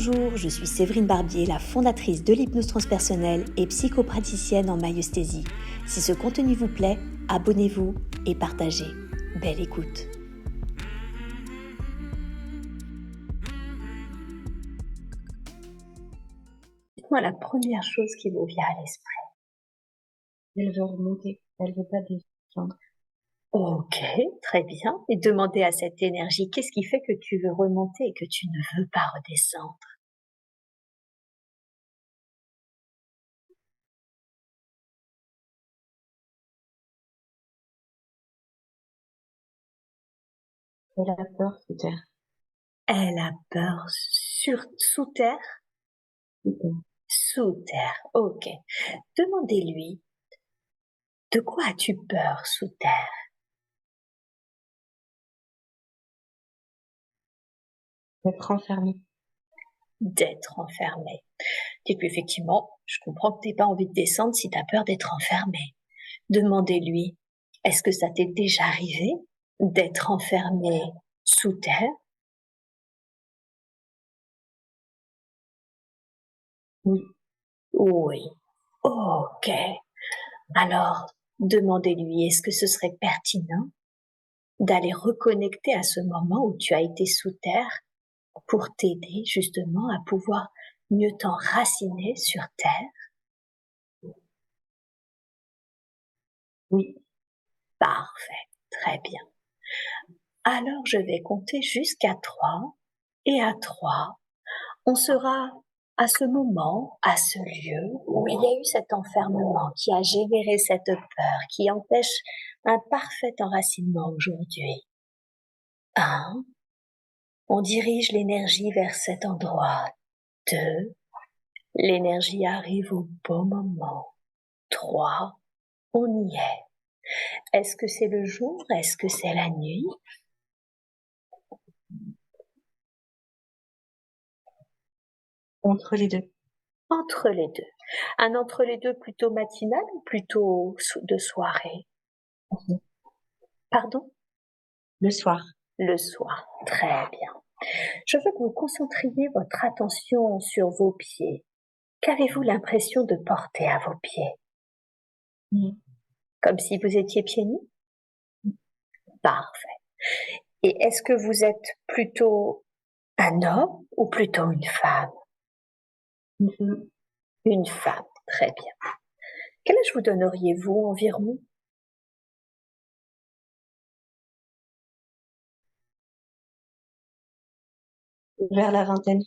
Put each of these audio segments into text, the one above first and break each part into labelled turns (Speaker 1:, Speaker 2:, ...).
Speaker 1: Bonjour, je suis Séverine Barbier, la fondatrice de l'hypnose transpersonnelle et psychopraticienne en myosthésie. Si ce contenu vous plaît, abonnez-vous et partagez. Belle écoute. Dites-moi la première chose qui vous vient à l'esprit.
Speaker 2: Elle veut remonter, elle veut pas descendre.
Speaker 1: Ok, très bien. Et demandez à cette énergie, qu'est-ce qui fait que tu veux remonter et que tu ne veux pas redescendre?
Speaker 2: Elle a peur sous terre.
Speaker 1: Elle a peur sous terre? Sous terre, ok. Demandez-lui, de quoi as-tu peur sous terre?
Speaker 2: D'être enfermée.
Speaker 1: D'être enfermé. Dites-lui effectivement, je comprends que tu n'aies pas envie de descendre si tu as peur d'être enfermé. Demandez-lui, est-ce que ça t'est déjà arrivé d'être enfermé sous terre?
Speaker 2: Oui.
Speaker 1: Oui. Ok. Alors, demandez-lui, est-ce que ce serait pertinent d'aller reconnecter à ce moment où tu as été sous terre pour t'aider justement à pouvoir mieux t'enraciner sur terre?
Speaker 2: Oui.
Speaker 1: Parfait. Très bien. Alors je vais compter jusqu'à 3 et à 3, on sera à ce moment, à ce lieu où il y a eu cet enfermement qui a généré cette peur, qui empêche un parfait enracinement aujourd'hui. 1, on dirige l'énergie vers cet endroit. 2, l'énergie arrive au bon moment. 3, on y est. Est-ce que c'est le jour? Est-ce que c'est la nuit?
Speaker 2: Entre les deux.
Speaker 1: Entre les deux. Un entre les deux plutôt matinal ou plutôt de soirée? Pardon?
Speaker 2: Le soir.
Speaker 1: Le soir. Très bien. Je veux que vous concentriez votre attention sur vos pieds. Qu'avez-vous l'impression de porter à vos pieds? Comme si vous étiez pieds nus? Parfait. Et est-ce que vous êtes plutôt un homme ou plutôt une femme? Une femme. Très bien. Quel âge vous donneriez-vous environ?
Speaker 2: Vers la vingtaine.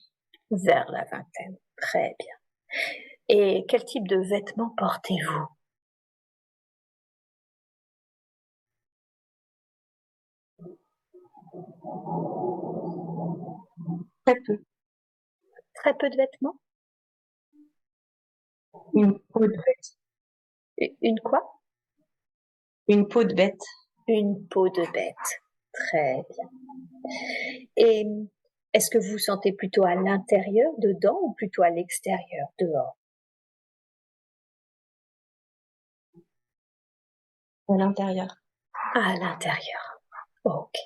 Speaker 1: Vers la vingtaine. Très bien. Et quel type de vêtements portez-vous?
Speaker 2: Très peu.
Speaker 1: Très peu de vêtements?
Speaker 2: Une peau de bête.
Speaker 1: Une quoi?
Speaker 2: Une peau de bête.
Speaker 1: Une peau de bête. Très bien. Et est-ce que vous vous sentez plutôt à l'intérieur, dedans, ou plutôt à l'extérieur, dehors?
Speaker 2: À l'intérieur.
Speaker 1: À l'intérieur. Ok.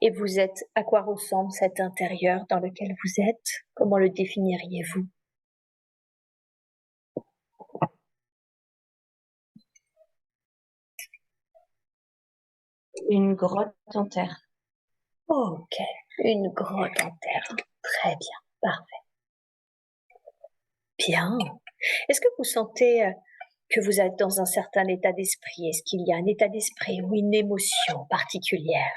Speaker 1: Et vous êtes, à quoi ressemble cet intérieur dans lequel vous êtes? Comment le définiriez-vous?
Speaker 2: Une grotte en terre.
Speaker 1: Ok. Une grotte en terre. Très bien. Parfait. Bien. Est-ce que vous sentez que vous êtes dans un certain état d'esprit? Est-ce qu'il y a un état d'esprit ou une émotion particulière?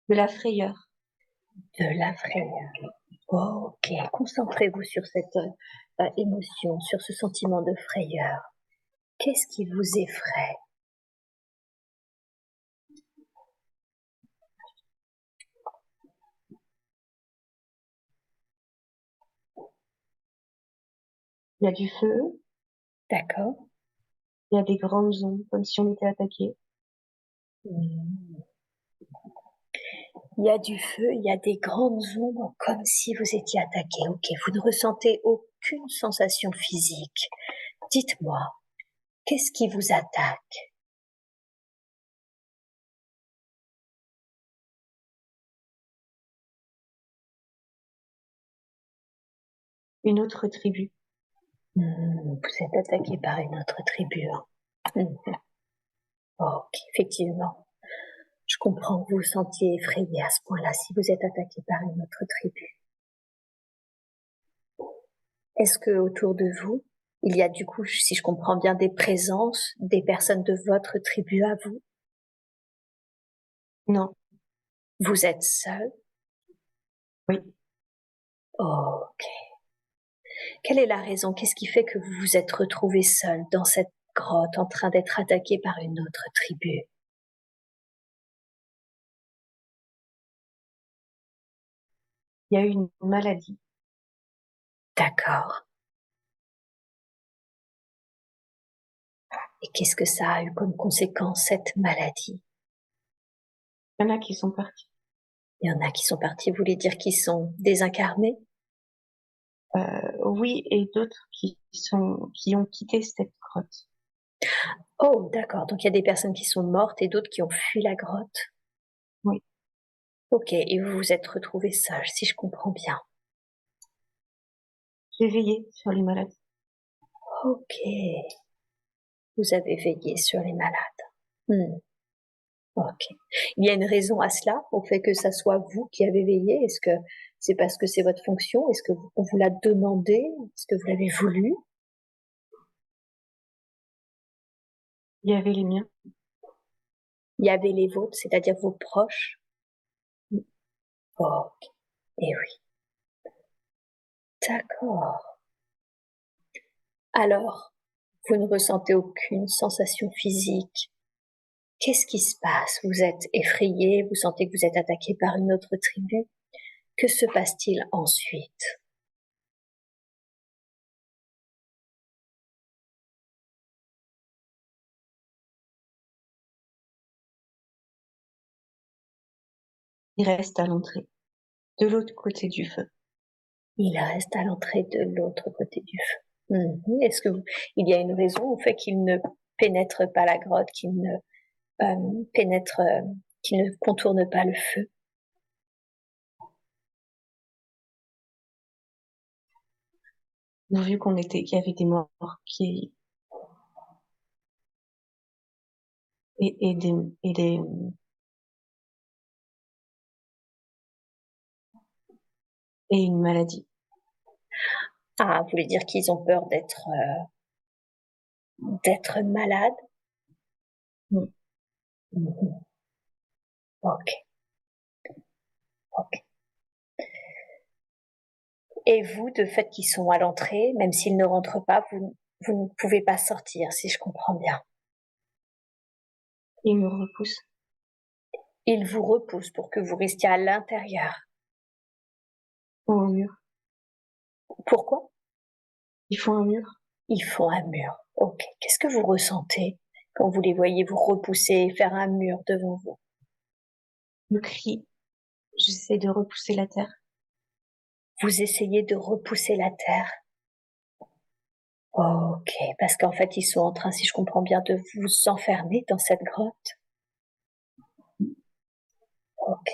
Speaker 2: De la frayeur.
Speaker 1: De la frayeur. Ok, concentrez-vous sur cette émotion, sur ce sentiment de frayeur. Qu'est-ce qui vous effraie?
Speaker 2: Il y a du feu.
Speaker 1: D'accord.
Speaker 2: Il y a des grandes ondes, comme si on était attaqué.
Speaker 1: Il y a du feu, il y a des grandes ombres, comme si vous étiez attaqué. Ok, vous ne ressentez aucune sensation physique. Dites-moi, qu'est-ce qui vous attaque?
Speaker 2: Une autre tribu.
Speaker 1: Vous êtes attaqué par une autre tribu. Ok, effectivement. Je comprends que vous vous sentiez effrayé à ce point-là si vous êtes attaqué par une autre tribu. Est-ce que autour de vous, il y a du coup, si je comprends bien, des présences, des personnes de votre tribu à vous?
Speaker 2: Non.
Speaker 1: Vous êtes seul?
Speaker 2: Oui.
Speaker 1: Ok. Quelle est la raison? Qu'est-ce qui fait que vous vous êtes retrouvé seul dans cette grotte en train d'être attaqué par une autre tribu?
Speaker 2: Il y a eu une maladie.
Speaker 1: D'accord. Et qu'est-ce que ça a eu comme conséquence, cette maladie?
Speaker 2: Il y en a qui sont partis.
Speaker 1: Il y en a qui sont partis, vous voulez dire qu'ils sont désincarnés?
Speaker 2: Oui, et d'autres qui ont quitté cette grotte.
Speaker 1: Oh, d'accord. Donc il y a des personnes qui sont mortes et d'autres qui ont fui la grotte.
Speaker 2: Oui.
Speaker 1: Ok, et vous vous êtes retrouvé seul, si je comprends bien.
Speaker 2: J'ai veillé sur les malades.
Speaker 1: Ok. Vous avez veillé sur les malades. Ok. Il y a une raison à cela, au fait que ça soit vous qui avez veillé? Est-ce que c'est parce que c'est votre fonction? Est-ce que on vous l'a demandé? Est-ce que vous l'avez voulu?
Speaker 2: Il y avait les miens.
Speaker 1: Il y avait les vôtres, c'est-à-dire vos proches? Ok. Eh oui. D'accord. Alors, vous ne ressentez aucune sensation physique. Qu'est-ce qui se passe? Vous êtes effrayé, vous sentez que vous êtes attaqué par une autre tribu. Que se passe-t-il ensuite?
Speaker 2: Il reste à l'entrée, de l'autre côté du feu.
Speaker 1: Il reste à l'entrée de l'autre côté du feu. Est-ce que il y a une raison au fait qu'il ne pénètre pas la grotte, qu'il ne pénètre, qu'il ne contourne pas le feu?
Speaker 2: Vu qu'il y avait des morts et, et des, et des, et une maladie.
Speaker 1: Ah, vous voulez dire qu'ils ont peur d'être malades?
Speaker 2: Mm.
Speaker 1: Mhm. Ok, ok. Et vous, de fait qu'ils sont à l'entrée, même s'ils ne rentrent pas, vous ne pouvez pas sortir, si je comprends bien.
Speaker 2: Il me repousse.
Speaker 1: Ils vous repoussent pour que vous restiez à l'intérieur.
Speaker 2: Au mur.
Speaker 1: Pourquoi?
Speaker 2: Ils font un mur.
Speaker 1: Ils font un mur. Ok. Qu'est-ce que vous ressentez quand vous les voyez vous repousser et faire un mur devant vous?
Speaker 2: Je crie. J'essaie de repousser la terre.
Speaker 1: Vous essayez de repousser la terre. Ok. Parce qu'en fait, ils sont en train, si je comprends bien, de vous enfermer dans cette grotte. Ok.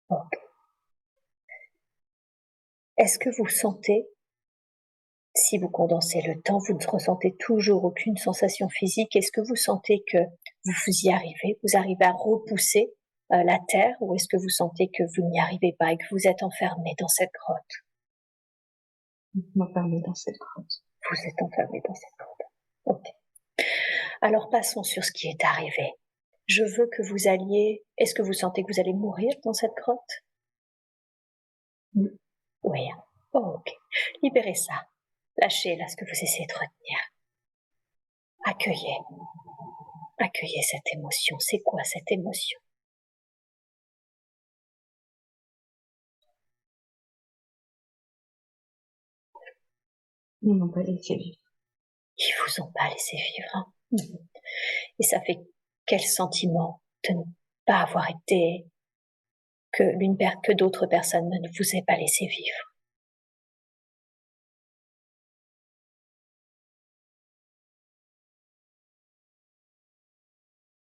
Speaker 1: Ok. Est-ce que vous sentez, si vous condensez le temps, vous ne ressentez toujours aucune sensation physique? Est-ce que vous sentez que vous y arrivez? Vous arrivez à repousser la terre, ou est-ce que vous sentez que vous n'y arrivez pas et que vous êtes enfermé dans cette grotte?
Speaker 2: M'enfermer dans cette grotte.
Speaker 1: Vous êtes enfermé dans cette grotte. Ok. Alors passons sur ce qui est arrivé. Je veux que vous alliez... Est-ce que vous sentez que vous allez mourir dans cette grotte?
Speaker 2: Mm.
Speaker 1: Oui. Oh, ok. Libérez ça. Lâchez là ce que vous essayez de retenir. Accueillez. Accueillez cette émotion. C'est quoi cette émotion?
Speaker 2: Ils m'ont pas laissé vivre.
Speaker 1: Ils vous ont pas laissé vivre. Hein. Et ça fait quel sentiment de ne pas avoir été... que d'autres personnes ne vous aient pas laissé vivre?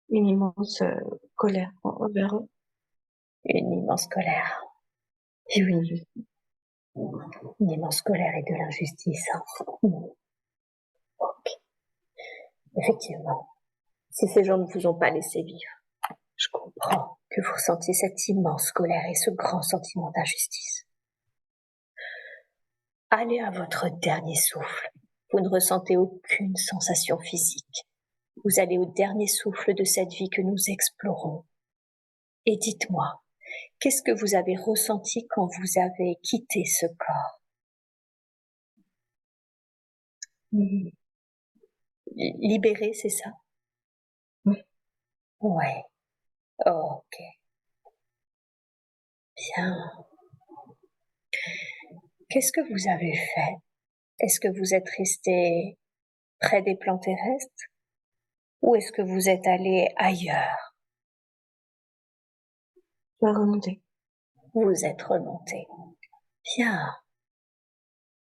Speaker 2: Une immense colère envers eux.
Speaker 1: Une immense colère.
Speaker 2: Et une injustice.
Speaker 1: Une immense colère et de l'injustice. Hein. Ok. Effectivement, si ces gens ne vous ont pas laissé vivre, je comprends que vous ressentiez cette immense colère et ce grand sentiment d'injustice. Allez à votre dernier souffle. Vous ne ressentez aucune sensation physique. Vous allez au dernier souffle de cette vie que nous explorons. Et dites-moi, qu'est-ce que vous avez ressenti quand vous avez quitté ce corps? Libéré, c'est ça?
Speaker 2: Oui.
Speaker 1: Ouais. Ok. Bien. Qu'est-ce que vous avez fait? Est-ce que vous êtes resté près des plans terrestres? Ou est-ce que vous êtes allé ailleurs?
Speaker 2: Je vais remonter.
Speaker 1: Vous êtes remonté. Bien.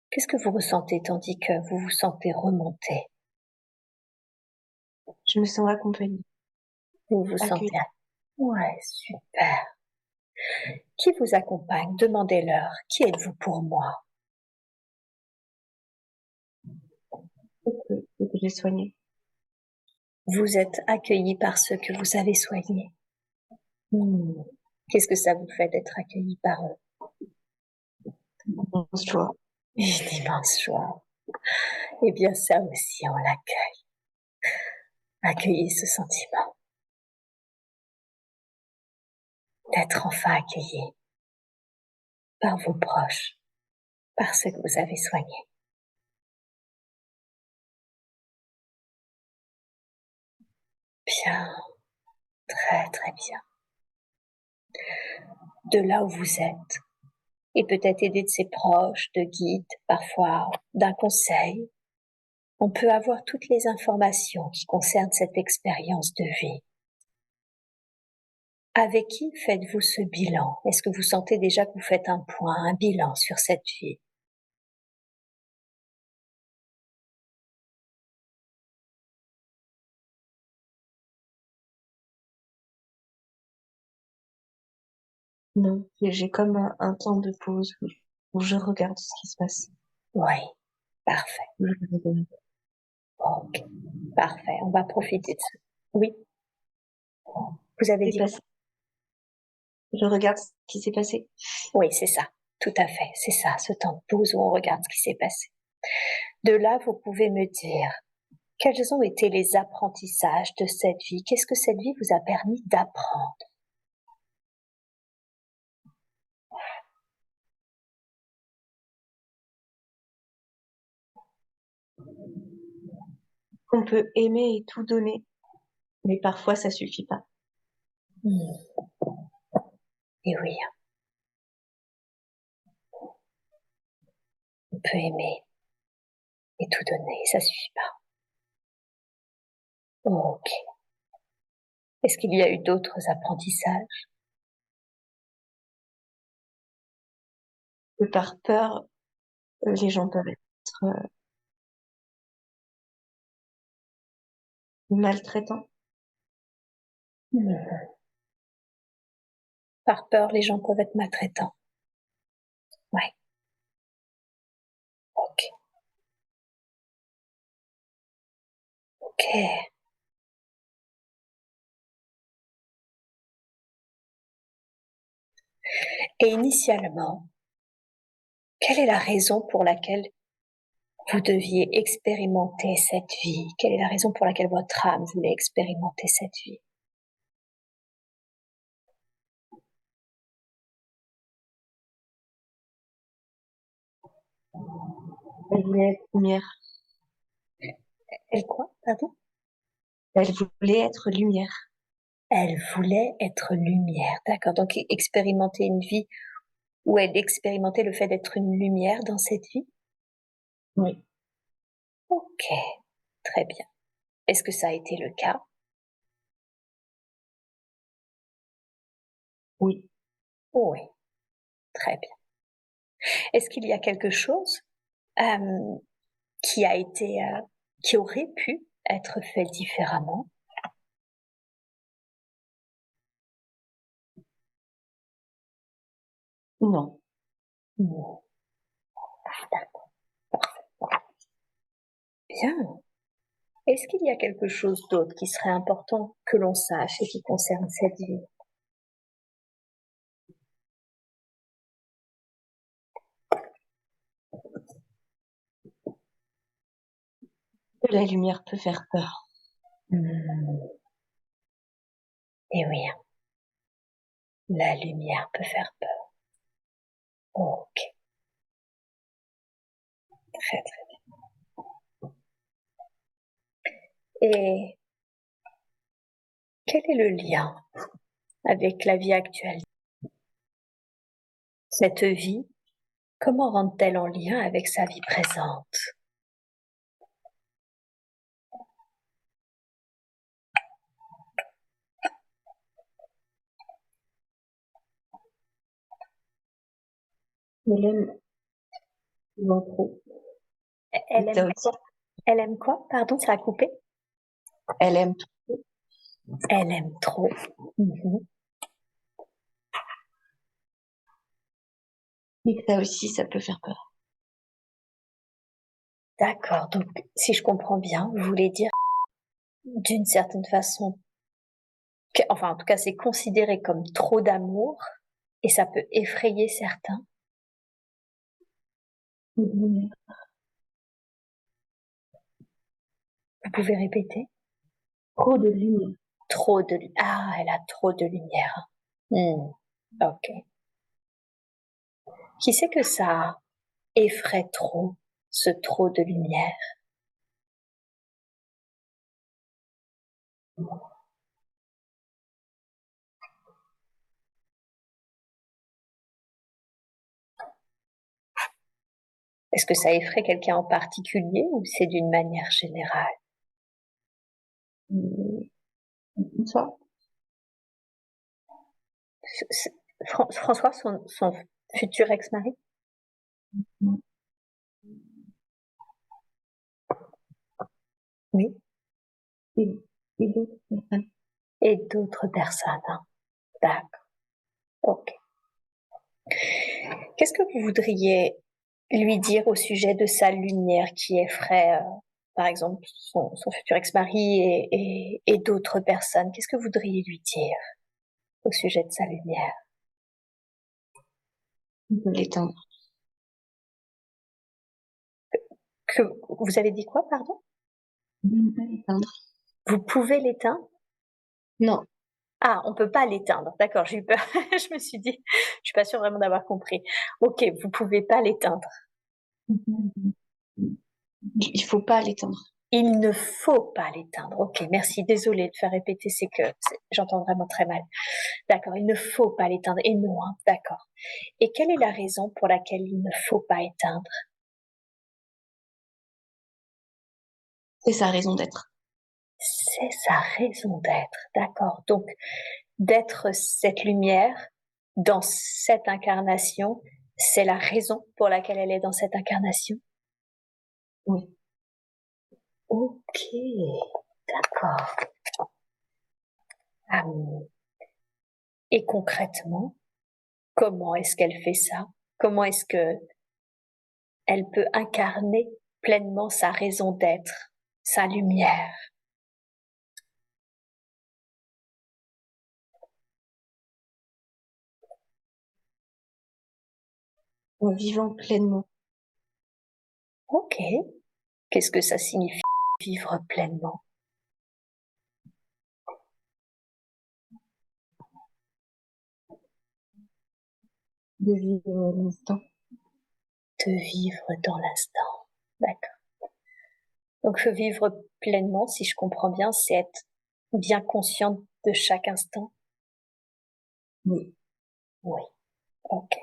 Speaker 1: Qu'est-ce que vous ressentez tandis que vous vous sentez remonter?
Speaker 2: Je me sens accompagnée.
Speaker 1: Vous vous
Speaker 2: Accueillie.
Speaker 1: sentez... Ouais, super. Qui vous accompagne? Demandez-leur. Qui êtes-vous pour moi?
Speaker 2: Que j'ai soigné.
Speaker 1: Vous êtes accueilli par ceux que vous avez soignés. Qu'est-ce que ça vous fait d'être accueilli par eux?
Speaker 2: Immense joie.
Speaker 1: Une immense joie. Eh bien, ça aussi, on l'accueille. Accueillez ce sentiment d'être enfin accueilli par vos proches, par ceux que vous avez soignés. Bien, très très bien. De là où vous êtes, et peut-être aider de ses proches, de guides, parfois d'un conseil, on peut avoir toutes les informations qui concernent cette expérience de vie. Avec qui faites-vous ce bilan? Est-ce que vous sentez déjà que vous faites un point, un bilan sur cette vie?
Speaker 2: Non, j'ai comme un temps de pause où je regarde ce qui se passe.
Speaker 1: Oui, parfait.
Speaker 2: Je regarde
Speaker 1: Ok, parfait. On va profiter de ça. Oui. Vous avez
Speaker 2: ce qui
Speaker 1: dit
Speaker 2: s'est passé. Je regarde ce qui s'est passé.
Speaker 1: Oui, c'est ça. Tout à fait. C'est ça, ce temps de pause où on regarde ce qui s'est passé. De là, vous pouvez me dire quels ont été les apprentissages de cette vie? Qu'est-ce que cette vie vous a permis d'apprendre?
Speaker 2: On peut aimer et tout donner, mais parfois ça suffit pas.
Speaker 1: Et oui, on peut aimer et tout donner, ça suffit pas. Ok. Est-ce qu'il y a eu d'autres apprentissages?
Speaker 2: Que par peur, les gens peuvent être maltraitants.
Speaker 1: Par peur, les gens peuvent être maltraitants. Ouais. Ok. Ok. Et initialement, quelle est la raison pour laquelle vous deviez expérimenter cette vie? Quelle est la raison pour laquelle votre âme voulait expérimenter cette vie?
Speaker 2: Elle voulait être lumière.
Speaker 1: Elle quoi, pardon?
Speaker 2: Elle voulait être lumière.
Speaker 1: Elle voulait être lumière. D'accord. Donc, expérimenter une vie où elle expérimentait le fait d'être une lumière dans cette vie?
Speaker 2: Oui.
Speaker 1: Ok. Très bien. Est-ce que ça a été le cas?
Speaker 2: Oui.
Speaker 1: Oui. Très bien. Est-ce qu'il y a quelque chose qui a été, qui aurait pu être fait différemment?
Speaker 2: Non.
Speaker 1: Non. D'accord. Bien. Est-ce qu'il y a quelque chose d'autre qui serait important que l'on sache et qui concerne cette vie?
Speaker 2: La lumière peut faire peur.
Speaker 1: Eh oui, la lumière peut faire peur. Ok, très très bien. Et quel est le lien avec la vie actuelle? Cette vie, comment rentre-t-elle en lien avec sa vie présente?
Speaker 2: Elle aime souvent trop.
Speaker 1: Elle aime quoi? Elle aime quoi? Pardon, ça a coupé?
Speaker 2: Elle aime trop.
Speaker 1: Elle aime trop. Mhm.
Speaker 2: Et que ça aussi, ça peut faire peur.
Speaker 1: D'accord, donc si je comprends bien, vous voulez dire d'une certaine façon, enfin en tout cas c'est considéré comme trop d'amour et ça peut effrayer certains.
Speaker 2: Mhm.
Speaker 1: Vous pouvez répéter?
Speaker 2: Trop de lumière.
Speaker 1: Trop de... Ah, elle a trop de lumière. Ok. Qui sait que ça effraie trop, ce trop de lumière? Est-ce que ça effraie quelqu'un en particulier ou c'est d'une manière générale?
Speaker 2: Ça,
Speaker 1: François, son futur ex-mari? Oui.
Speaker 2: et, et d'autres personnes.
Speaker 1: Et d'autres personnes. Hein. D'accord. Ok. Qu'est-ce que vous voudriez lui dire au sujet de sa lumière qui effraie, par exemple, son futur ex-mari et d'autres personnes? Qu'est-ce que vous voudriez lui dire au sujet de sa lumière?
Speaker 2: On peut l'éteindre.
Speaker 1: Que vous avez dit quoi, pardon?
Speaker 2: On ne peut pas l'éteindre.
Speaker 1: Vous pouvez l'éteindre?
Speaker 2: Non.
Speaker 1: Ah, on peut pas l'éteindre. D'accord, j'ai eu peur. Je me suis dit, je suis pas sûre vraiment d'avoir compris. Ok, vous pouvez pas l'éteindre.
Speaker 2: Il faut pas l'éteindre.
Speaker 1: Il ne faut pas l'éteindre. Ok, merci. Désolée de faire répéter, c'est que j'entends vraiment très mal. D'accord, il ne faut pas l'éteindre. Et non, hein, d'accord. Et quelle est la raison pour laquelle il ne faut pas éteindre?
Speaker 2: C'est sa raison d'être.
Speaker 1: C'est sa raison d'être. D'accord. Donc, d'être cette lumière dans cette incarnation, c'est la raison pour laquelle elle est dans cette incarnation?
Speaker 2: Oui.
Speaker 1: Ok, d'accord. Et concrètement, comment est-ce qu'elle fait ça? Comment est-ce que elle peut incarner pleinement sa raison d'être, sa lumière?
Speaker 2: En vivant pleinement.
Speaker 1: Ok. Qu'est-ce que ça signifie vivre pleinement?
Speaker 2: De vivre l'instant.
Speaker 1: De vivre dans l'instant. D'accord. Donc vivre pleinement, si je comprends bien, c'est être bien consciente de chaque instant.
Speaker 2: Oui.
Speaker 1: Oui. Ok.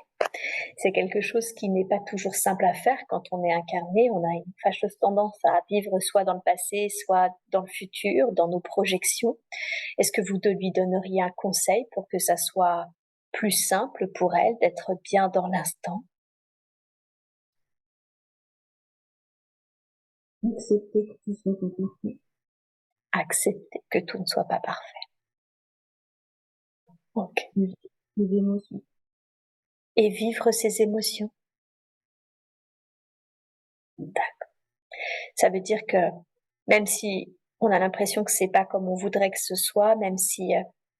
Speaker 1: C'est quelque chose qui n'est pas toujours simple à faire quand on est incarné. On a une fâcheuse tendance à vivre soit dans le passé, soit dans le futur, dans nos projections. Est-ce que vous lui donneriez un conseil pour que ça soit plus simple pour elle d'être bien dans l'instant?
Speaker 2: Accepter que tout soit imparfait.
Speaker 1: Accepter que tout ne soit pas parfait. Ok.
Speaker 2: Les émotions.
Speaker 1: Et vivre ses émotions. D'accord. Ça veut dire que même si on a l'impression que c'est pas comme on voudrait que ce soit, même si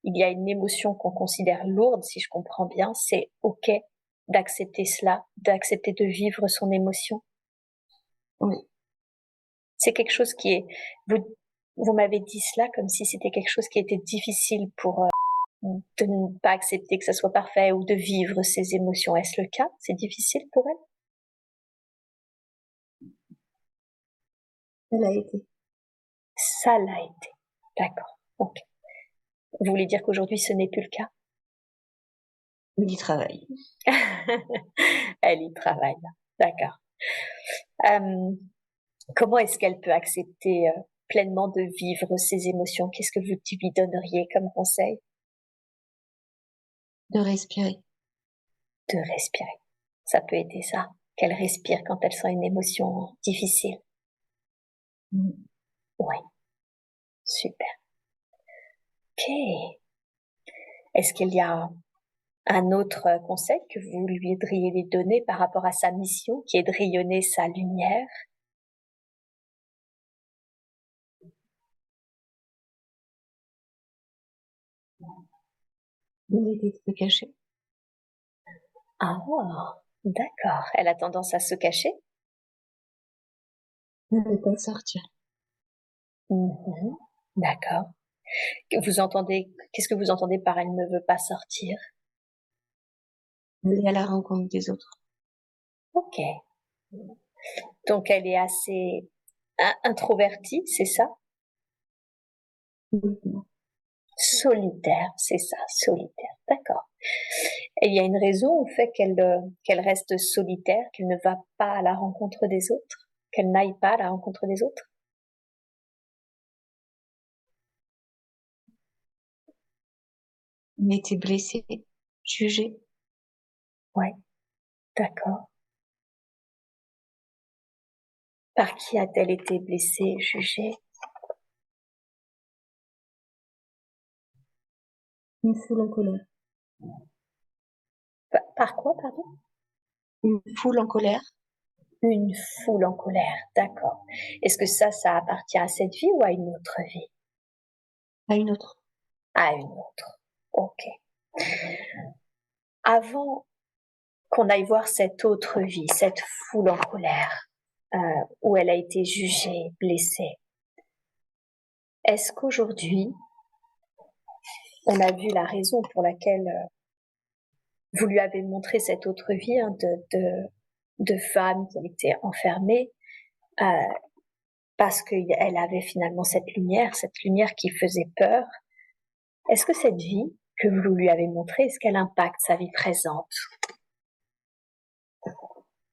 Speaker 1: il y a une émotion qu'on considère lourde, si je comprends bien, c'est ok d'accepter cela, d'accepter de vivre son émotion.
Speaker 2: Oui.
Speaker 1: C'est quelque chose qui est, vous m'avez dit cela comme si c'était quelque chose qui était difficile pour de ne pas accepter que ça soit parfait ou de vivre ses émotions. Est-ce le cas? C'est difficile pour elle?
Speaker 2: Elle a été.
Speaker 1: Ça l'a été. D'accord. Ok. Vous voulez dire qu'aujourd'hui ce n'est plus le cas?
Speaker 2: Elle y travaille.
Speaker 1: Elle y travaille. D'accord. Comment est-ce qu'elle peut accepter pleinement de vivre ses émotions? Qu'est-ce que vous lui donneriez comme conseil?
Speaker 2: De respirer.
Speaker 1: De respirer. Ça peut aider ça, qu'elle respire quand elle sent une émotion difficile. Oui, super. Ok. Est-ce qu'il y a un autre conseil que vous lui voudriez lui donner par rapport à sa mission, qui est de rayonner sa lumière?
Speaker 2: D'arrêter de se cacher.
Speaker 1: Ah, d'accord. Elle a tendance à se cacher?
Speaker 2: Ne pas sortir.
Speaker 1: Mhm. D'accord. Qu'est-ce que vous entendez par elle ne veut pas sortir?
Speaker 2: Aller à la rencontre des autres.
Speaker 1: Ok. Donc elle est assez introvertie, c'est ça? Solitaire, c'est ça, solitaire. D'accord. Et il y a une raison au fait qu'elle reste solitaire, qu'elle ne va pas à la rencontre des autres, qu'elle n'aille pas à la rencontre des autres?
Speaker 2: Elle a été blessée, jugée.
Speaker 1: Ouais, d'accord. Par qui a-t-elle été blessée, jugée?
Speaker 2: Une foule en colère.
Speaker 1: Par quoi, pardon?
Speaker 2: Une foule en colère.
Speaker 1: Une foule en colère, d'accord. Est-ce que ça appartient à cette vie ou à une autre vie?
Speaker 2: À une autre.
Speaker 1: À une autre. Ok. Avant qu'on aille voir cette autre vie, cette foule en colère, où elle a été jugée, blessée, est-ce qu'aujourd'hui, on a vu la raison pour laquelle vous lui avez montré cette autre vie de femme qui était enfermée, euh, parce qu'elle avait finalement cette lumière qui faisait peur. Est-ce que cette vie que vous lui avez montrée, est-ce qu'elle impacte sa vie présente?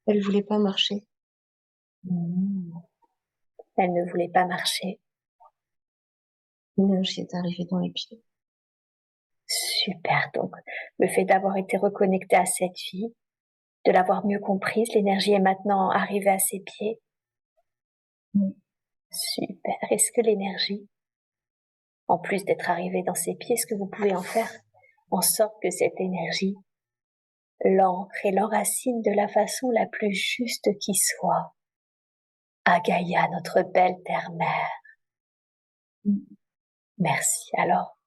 Speaker 2: Elle voulait pas marcher.
Speaker 1: Mmh. Elle ne voulait pas marcher.
Speaker 2: L'énergie est arrivée dans les pieds.
Speaker 1: Super. Donc, le fait d'avoir été reconnecté à cette vie, de l'avoir mieux comprise, l'énergie est maintenant arrivée à ses pieds. Super. Est-ce que l'énergie, en plus d'être arrivée dans ses pieds, est-ce que vous pouvez en faire en sorte que cette énergie l'ancre et l'enracine de la façon la plus juste qui soit à Gaïa, notre belle terre-mère? Merci. Alors,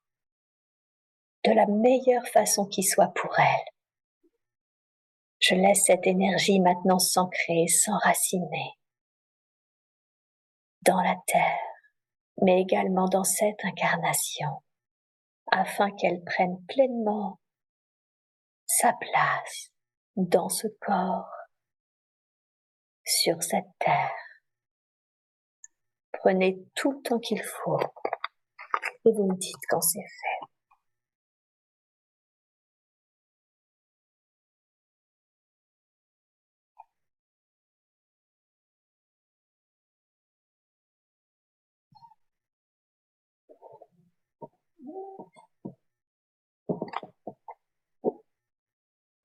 Speaker 1: de la meilleure façon qui soit pour elle, je laisse cette énergie maintenant s'ancrer, s'enraciner dans la terre, mais également dans cette incarnation, afin qu'elle prenne pleinement sa place dans ce corps, sur cette terre. Prenez tout le temps qu'il faut et vous me dites quand c'est fait.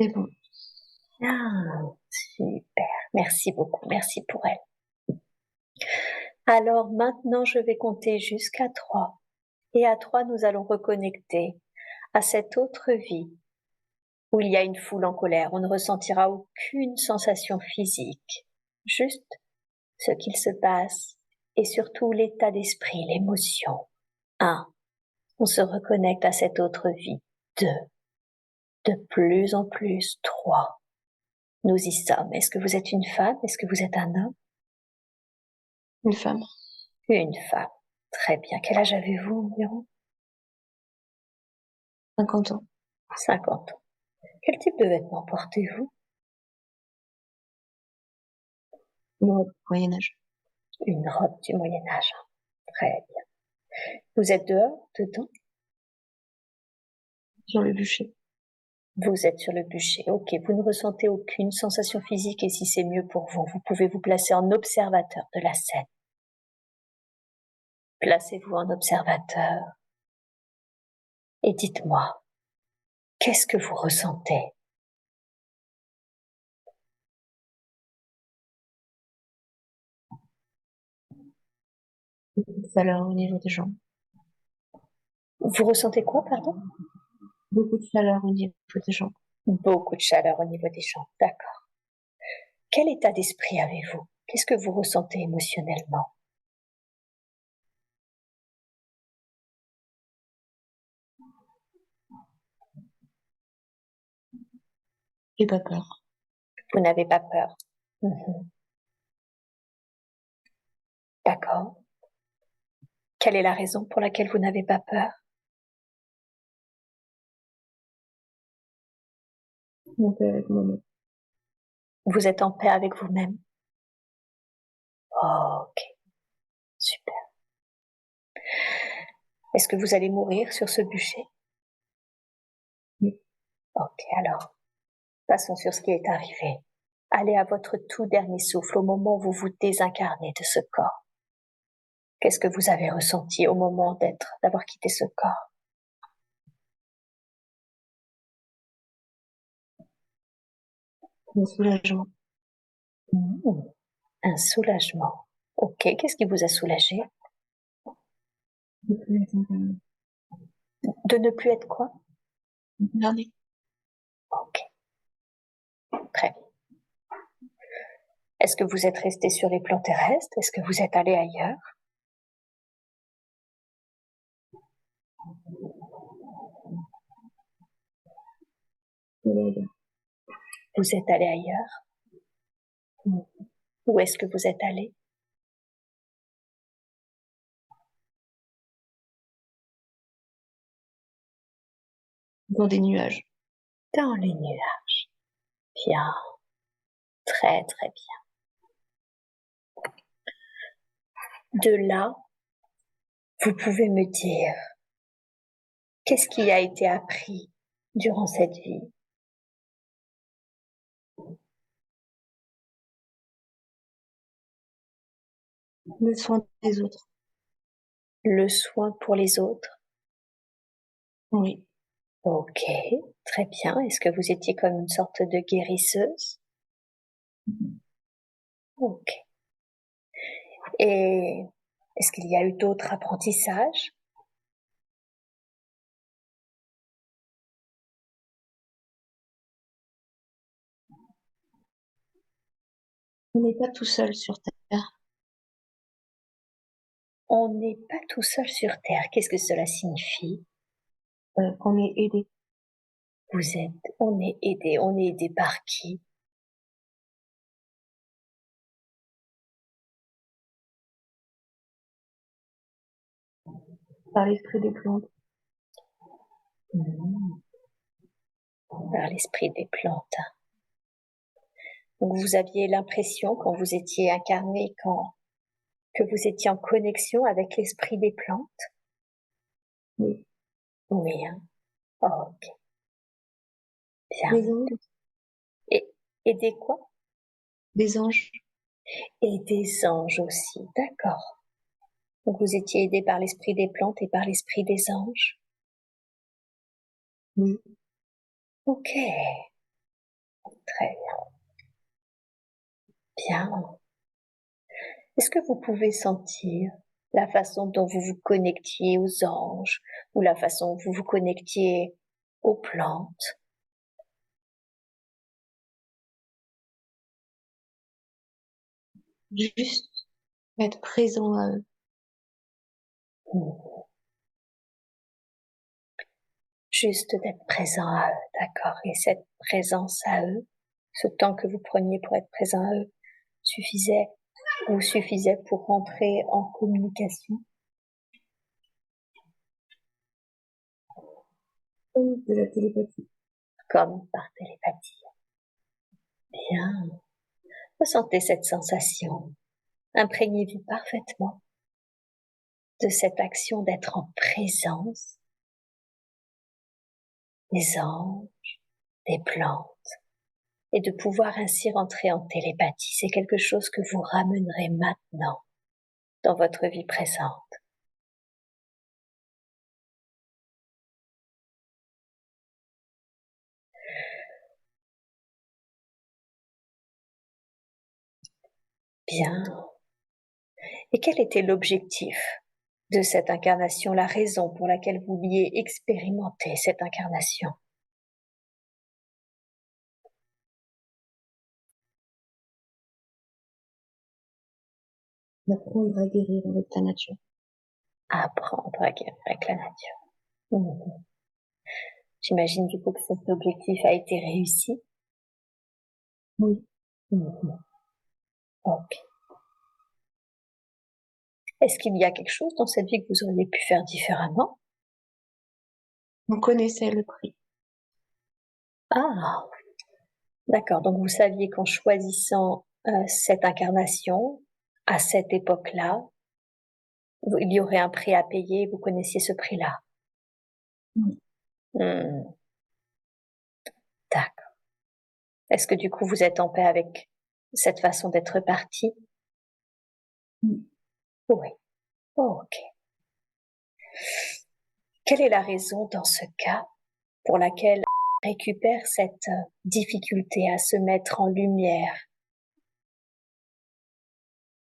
Speaker 2: C'est bon.
Speaker 1: Ah, super. Merci beaucoup. Merci pour elle. Alors maintenant, je vais compter jusqu'à 3. Et à 3, nous allons reconnecter à cette autre vie où il y a une foule en colère. On ne ressentira aucune sensation physique, juste ce qu'il se passe et surtout l'état d'esprit, l'émotion. 1. On se reconnecte à cette autre vie. 2. De plus en plus. 3. Nous y sommes. Est-ce que vous êtes une femme? Est-ce que vous êtes un homme?
Speaker 2: Une femme.
Speaker 1: Une femme. Très bien. Quel âge avez-vous environ?
Speaker 2: 50 ans.
Speaker 1: 50 ans. Quel type de vêtements portez-vous?
Speaker 2: Non, Moyen-Âge.
Speaker 1: Une robe du Moyen-Âge. Très bien. Vous êtes dehors, dedans?
Speaker 2: Sur le bûcher.
Speaker 1: Vous êtes sur le bûcher. Ok, vous ne ressentez aucune sensation physique et si c'est mieux pour vous, vous pouvez vous placer en observateur de la scène. Placez-vous en observateur et dites-moi, qu'est-ce que vous ressentez?
Speaker 2: Beaucoup de chaleur au niveau des jambes.
Speaker 1: Vous ressentez quoi, pardon?
Speaker 2: Beaucoup de chaleur au niveau des jambes.
Speaker 1: Beaucoup de chaleur au niveau des jambes, d'accord. Quel état d'esprit avez-vous? Qu'est-ce que vous ressentez émotionnellement?
Speaker 2: J'ai pas peur.
Speaker 1: Vous n'avez pas peur? Mhm. D'accord. Quelle est la raison pour laquelle vous n'avez pas peur?
Speaker 2: Mon père avec moi-même.
Speaker 1: Vous êtes en paix avec vous-même? Ok, super. Est-ce que vous allez mourir sur ce bûcher?
Speaker 2: Oui.
Speaker 1: Ok, alors, passons sur ce qui est arrivé. Allez à votre tout dernier souffle au moment où vous vous désincarnez de ce corps. Qu'est-ce que vous avez ressenti au moment d'avoir quitté ce corps?
Speaker 2: Un soulagement.
Speaker 1: Mmh, un soulagement. Ok, qu'est-ce qui vous a soulagé?
Speaker 2: De plus être incarné.
Speaker 1: De ne plus être quoi?
Speaker 2: Incarné.
Speaker 1: Ok, très bien. Est-ce que vous êtes resté sur les plans terrestres? Est-ce que vous êtes allé ailleurs? Vous êtes allé ailleurs? Où est-ce que vous êtes allé?
Speaker 2: Dans des nuages.
Speaker 1: Dans les nuages. Bien, très très bien. De là, vous pouvez me dire, qu'est-ce qui a été appris durant cette vie?
Speaker 2: Le soin des autres.
Speaker 1: Le soin pour les autres?
Speaker 2: Oui.
Speaker 1: Ok, très bien. Est-ce que vous étiez comme une sorte de guérisseuse? Ok. Et est-ce qu'il y a eu d'autres apprentissages?
Speaker 2: On n'est pas tout seul sur Terre.
Speaker 1: On n'est pas tout seul sur Terre. Qu'est-ce que cela signifie?
Speaker 2: On est aidé.
Speaker 1: On est aidé par qui?
Speaker 2: Par l'esprit des plantes.
Speaker 1: Mmh, par l'esprit des plantes. Donc vous aviez l'impression quand vous étiez incarné, que vous étiez en connexion avec l'esprit des plantes?
Speaker 2: Oui.
Speaker 1: Oui, hein. Ok, bien.
Speaker 2: Des anges.
Speaker 1: Et, et des quoi?
Speaker 2: Des anges.
Speaker 1: Et des anges aussi, d'accord. Donc vous étiez aidé par l'esprit des plantes et par l'esprit des anges?
Speaker 2: Oui.
Speaker 1: Ok, très bien. Est-ce que vous pouvez sentir la façon dont vous vous connectiez aux anges ou la façon dont vous vous connectiez aux plantes?
Speaker 2: Juste Être présent à eux.
Speaker 1: Juste d'être présent à eux, d'accord. Et cette présence à eux, ce temps que vous preniez pour être présent à eux, suffisait pour rentrer en communication?
Speaker 2: Comme de la télépathie.
Speaker 1: Comme par télépathie. Bien. Ressentez cette sensation. Imprégnez-vous parfaitement de cette action d'être en présence des anges, des plantes, et de pouvoir ainsi rentrer en télépathie. C'est quelque chose que vous ramènerez maintenant dans votre vie présente. Bien. Et quel était l'objectif de cette incarnation, la raison pour laquelle vous vouliez expérimenter cette incarnation?
Speaker 2: D'apprendre à guérir avec la nature.
Speaker 1: Apprendre à guérir avec la nature. Mmh. J'imagine du coup que cet objectif a été réussi.
Speaker 2: Oui.
Speaker 1: Mmh. Ok. Est-ce qu'il y a quelque chose dans cette vie que vous auriez pu faire différemment?
Speaker 2: On connaissait le prix.
Speaker 1: Ah, d'accord. Donc vous saviez qu'en choisissant cette incarnation, à cette époque-là, il y aurait un prix à payer, vous connaissiez ce prix-là.
Speaker 2: Oui.
Speaker 1: Hmm, d'accord. Est-ce que du coup vous êtes en paix avec cette façon d'être parti?
Speaker 2: Oui.
Speaker 1: Oui. Ok. Quelle est la raison dans ce cas pour laquelle on récupère cette difficulté à se mettre en lumière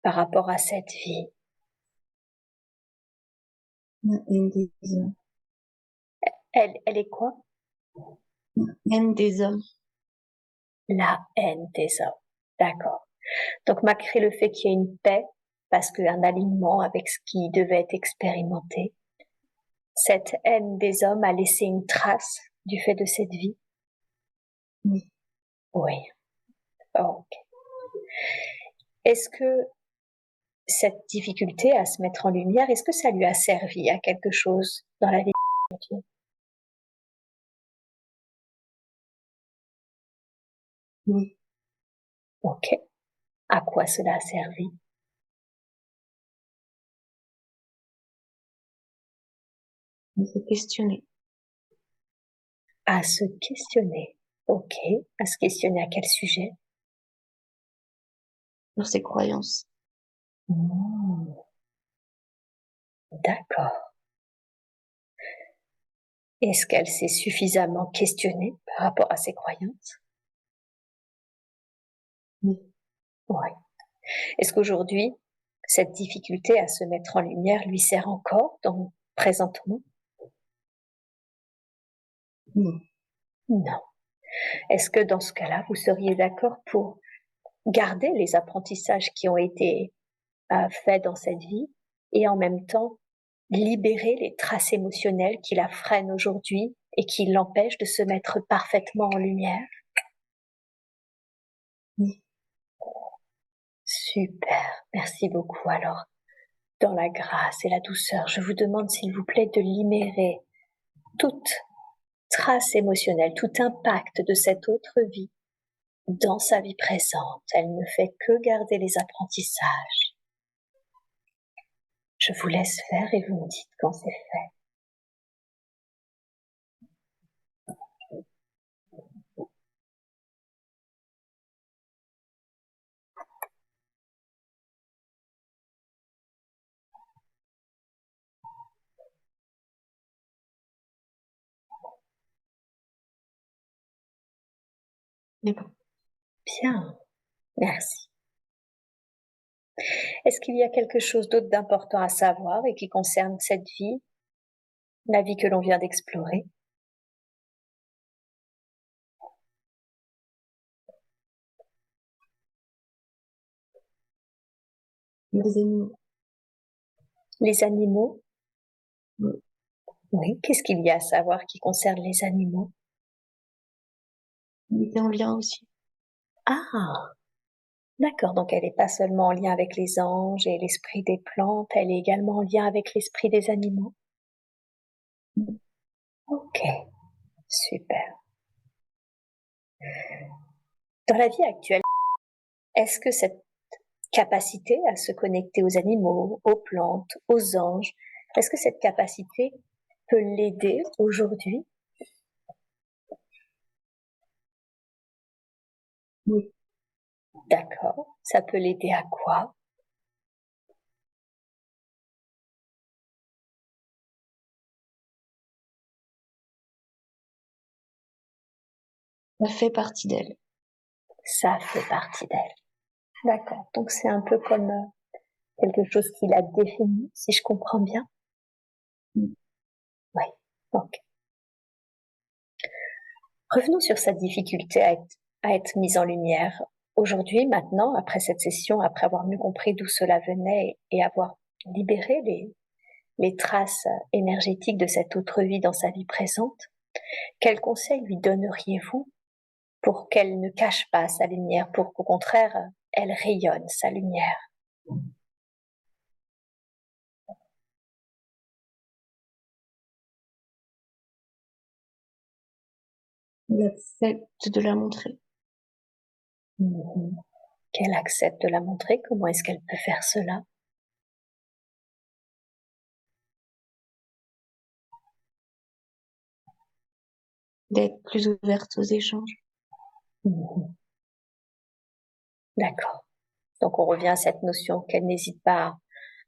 Speaker 1: par rapport à cette vie?
Speaker 2: La haine des hommes.
Speaker 1: Elle est quoi?
Speaker 2: La haine des hommes.
Speaker 1: La haine des hommes. D'accord. Donc malgré le fait qu'il y ait une paix, parce qu'un alignement avec ce qui devait être expérimenté, cette haine des hommes a laissé une trace du fait de cette vie?
Speaker 2: Oui.
Speaker 1: Oui. Ok. Est-ce que cette difficulté à se mettre en lumière, est-ce que ça lui a servi à quelque chose dans la vie d'aujourd'hui?
Speaker 2: Oui.
Speaker 1: Ok. À quoi cela a servi?
Speaker 2: On se questionner.
Speaker 1: À se questionner. Ok. À se questionner à quel sujet?
Speaker 2: Sur ses croyances.
Speaker 1: Mmh. D'accord. Est-ce qu'elle s'est suffisamment questionnée par rapport à ses croyances?
Speaker 2: Oui.
Speaker 1: Oui. Est-ce qu'aujourd'hui, cette difficulté à se mettre en lumière lui sert encore présentement?
Speaker 2: Non.
Speaker 1: Non. Est-ce que dans ce cas-là, vous seriez d'accord pour garder les apprentissages qui ont été faits dans cette vie et en même temps libérer les traces émotionnelles qui la freinent aujourd'hui et qui l'empêchent de se mettre parfaitement en lumière?
Speaker 2: Oui.
Speaker 1: Super, merci beaucoup. Alors, dans la grâce et la douceur, je vous demande s'il vous plaît de libérer toute trace émotionnelle, tout impact de cette autre vie dans sa vie présente. Elle ne fait que garder les apprentissages. Je vous laisse faire et vous me dites quand c'est fait.
Speaker 2: Mais bon.
Speaker 1: Bien, merci. Est-ce qu'il y a quelque chose d'autre d'important à savoir et qui concerne cette vie, la vie que l'on vient d'explorer?
Speaker 2: Les animaux.
Speaker 1: Les animaux?
Speaker 2: Oui.
Speaker 1: Oui. Qu'est-ce qu'il y a à savoir qui concerne les animaux?
Speaker 2: Il était en lien aussi.
Speaker 1: Ah! D'accord, donc elle n'est pas seulement en lien avec les anges et l'esprit des plantes, elle est également en lien avec l'esprit des animaux? Ok, super. Dans la vie actuelle, est-ce que cette capacité à se connecter aux animaux, aux plantes, aux anges, est-ce que cette capacité peut l'aider aujourd'hui?
Speaker 2: Oui.
Speaker 1: D'accord, ça peut l'aider à quoi?
Speaker 2: Ça fait partie d'elle.
Speaker 1: Ça fait partie d'elle. D'accord, donc c'est un peu comme quelque chose qui la définit, si je comprends bien?
Speaker 2: Oui.
Speaker 1: Oui, ok. Revenons sur sa difficulté à être mise en lumière. Aujourd'hui, maintenant, après cette session, après avoir mieux compris d'où cela venait et avoir libéré les traces énergétiques de cette autre vie dans sa vie présente, quel conseil lui donneriez-vous pour qu'elle ne cache pas sa lumière, pour qu'au contraire, elle rayonne sa lumière?
Speaker 2: Il accepte de la montrer.
Speaker 1: Mmh. Qu'elle accepte de la montrer, comment est-ce qu'elle peut faire cela?
Speaker 2: D'être plus ouverte aux échanges.
Speaker 1: Mmh. D'accord. Donc on revient à cette notion qu'elle n'hésite pas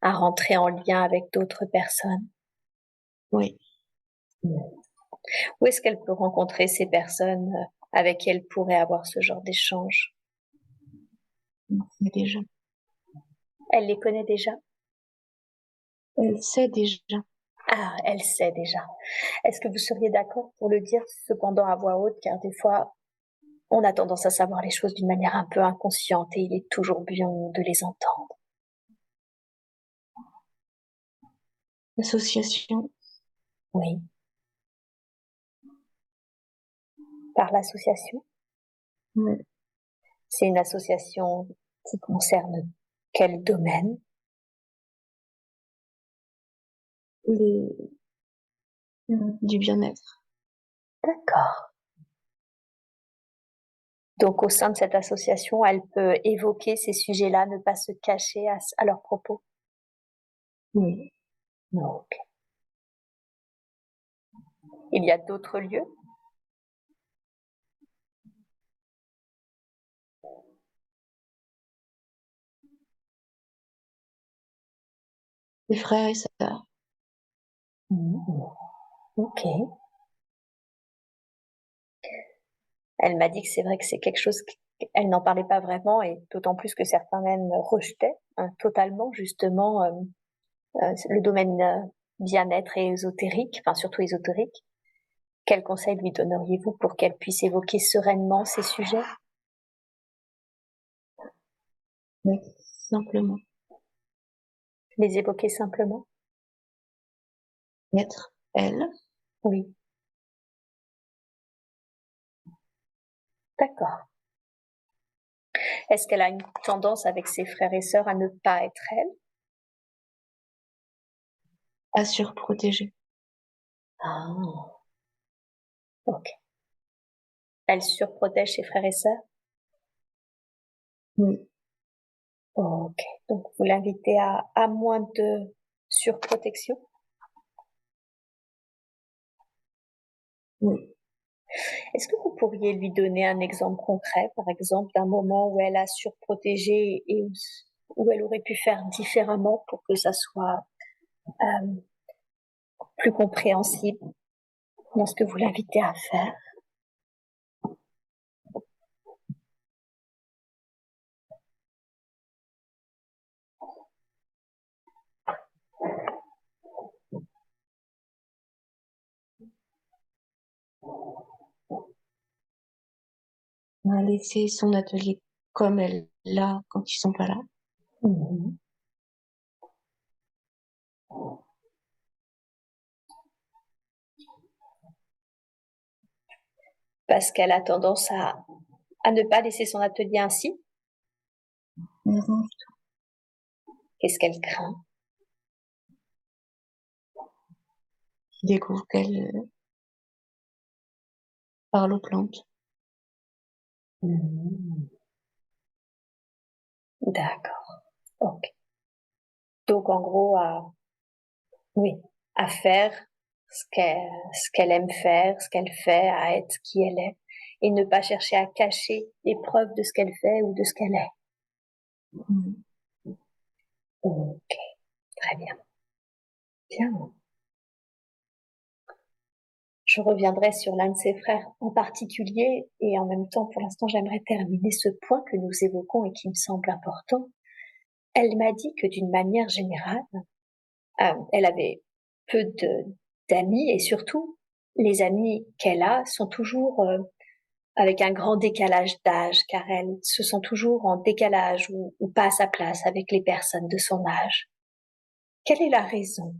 Speaker 1: à rentrer en lien avec d'autres personnes.
Speaker 2: Oui.
Speaker 1: Où est-ce qu'elle peut rencontrer ces personnes avec qui elle pourrait avoir ce genre d'échange?
Speaker 2: Mais déjà.
Speaker 1: Elle les connaît déjà?
Speaker 2: Elle sait déjà.
Speaker 1: Ah, elle sait déjà. Est-ce que vous seriez d'accord pour le dire cependant à voix haute, car des fois, on a tendance à savoir les choses d'une manière un peu inconsciente et il est toujours bien de les entendre.
Speaker 2: L'association.
Speaker 1: Oui. Par l'association?
Speaker 2: Oui.
Speaker 1: C'est une association qui concerne quel domaine?
Speaker 2: Les... Du bien-être.
Speaker 1: D'accord. Donc au sein de cette association, elle peut évoquer ces sujets-là, ne pas se cacher à leurs propos?
Speaker 2: Oui.
Speaker 1: Non, ok. Il y a d'autres lieux?
Speaker 2: Les frères et sœurs.
Speaker 1: Mmh. Ok. Elle m'a dit que c'est vrai que c'est quelque chose qu'elle n'en parlait pas vraiment et d'autant plus que certains même rejetaient hein, totalement justement le domaine bien-être et ésotérique, enfin surtout ésotérique. Quel conseil lui donneriez-vous pour qu'elle puisse évoquer sereinement ces sujets?
Speaker 2: Oui. Simplement.
Speaker 1: Les évoquer simplement?
Speaker 2: Être elle.
Speaker 1: Oui, d'accord. Est-ce qu'elle a une tendance avec ses frères et sœurs à ne pas être elle?
Speaker 2: À surprotéger.
Speaker 1: Ah, ok. Elle surprotège ses frères et sœurs?
Speaker 2: Oui.
Speaker 1: Ok. Donc vous l'invitez à moins de surprotection?
Speaker 2: Oui.
Speaker 1: Est-ce que vous pourriez lui donner un exemple concret, par exemple, d'un moment où elle a surprotégé et où elle aurait pu faire différemment pour que ça soit euh, plus compréhensible dans ce que vous l'invitez à faire?
Speaker 2: On a laissé son atelier comme elle l'a quand ils sont pas là.
Speaker 1: Mhm. Parce qu'elle a tendance à ne pas laisser son atelier ainsi.
Speaker 2: Non,
Speaker 1: Qu'est-ce qu'elle craint?
Speaker 2: je découvre qu'elle parle aux plantes.
Speaker 1: D'accord. Ok. Donc en gros, oui, à faire ce qu'elle aime faire, ce qu'elle fait, à être qui elle est, et ne pas chercher à cacher les preuves de ce qu'elle fait ou de ce qu'elle est.
Speaker 2: Mm.
Speaker 1: Ok, très bien. Bien. Je reviendrai sur l'un de ses frères en particulier, et en même temps, pour l'instant, j'aimerais terminer ce point que nous évoquons et qui me semble important. Elle m'a dit que d'une manière générale, elle avait peu d'amis, et surtout, les amis qu'elle a sont toujours avec un grand décalage d'âge, car elle se sent toujours en décalage ou pas à sa place avec les personnes de son âge. Quelle est la raison?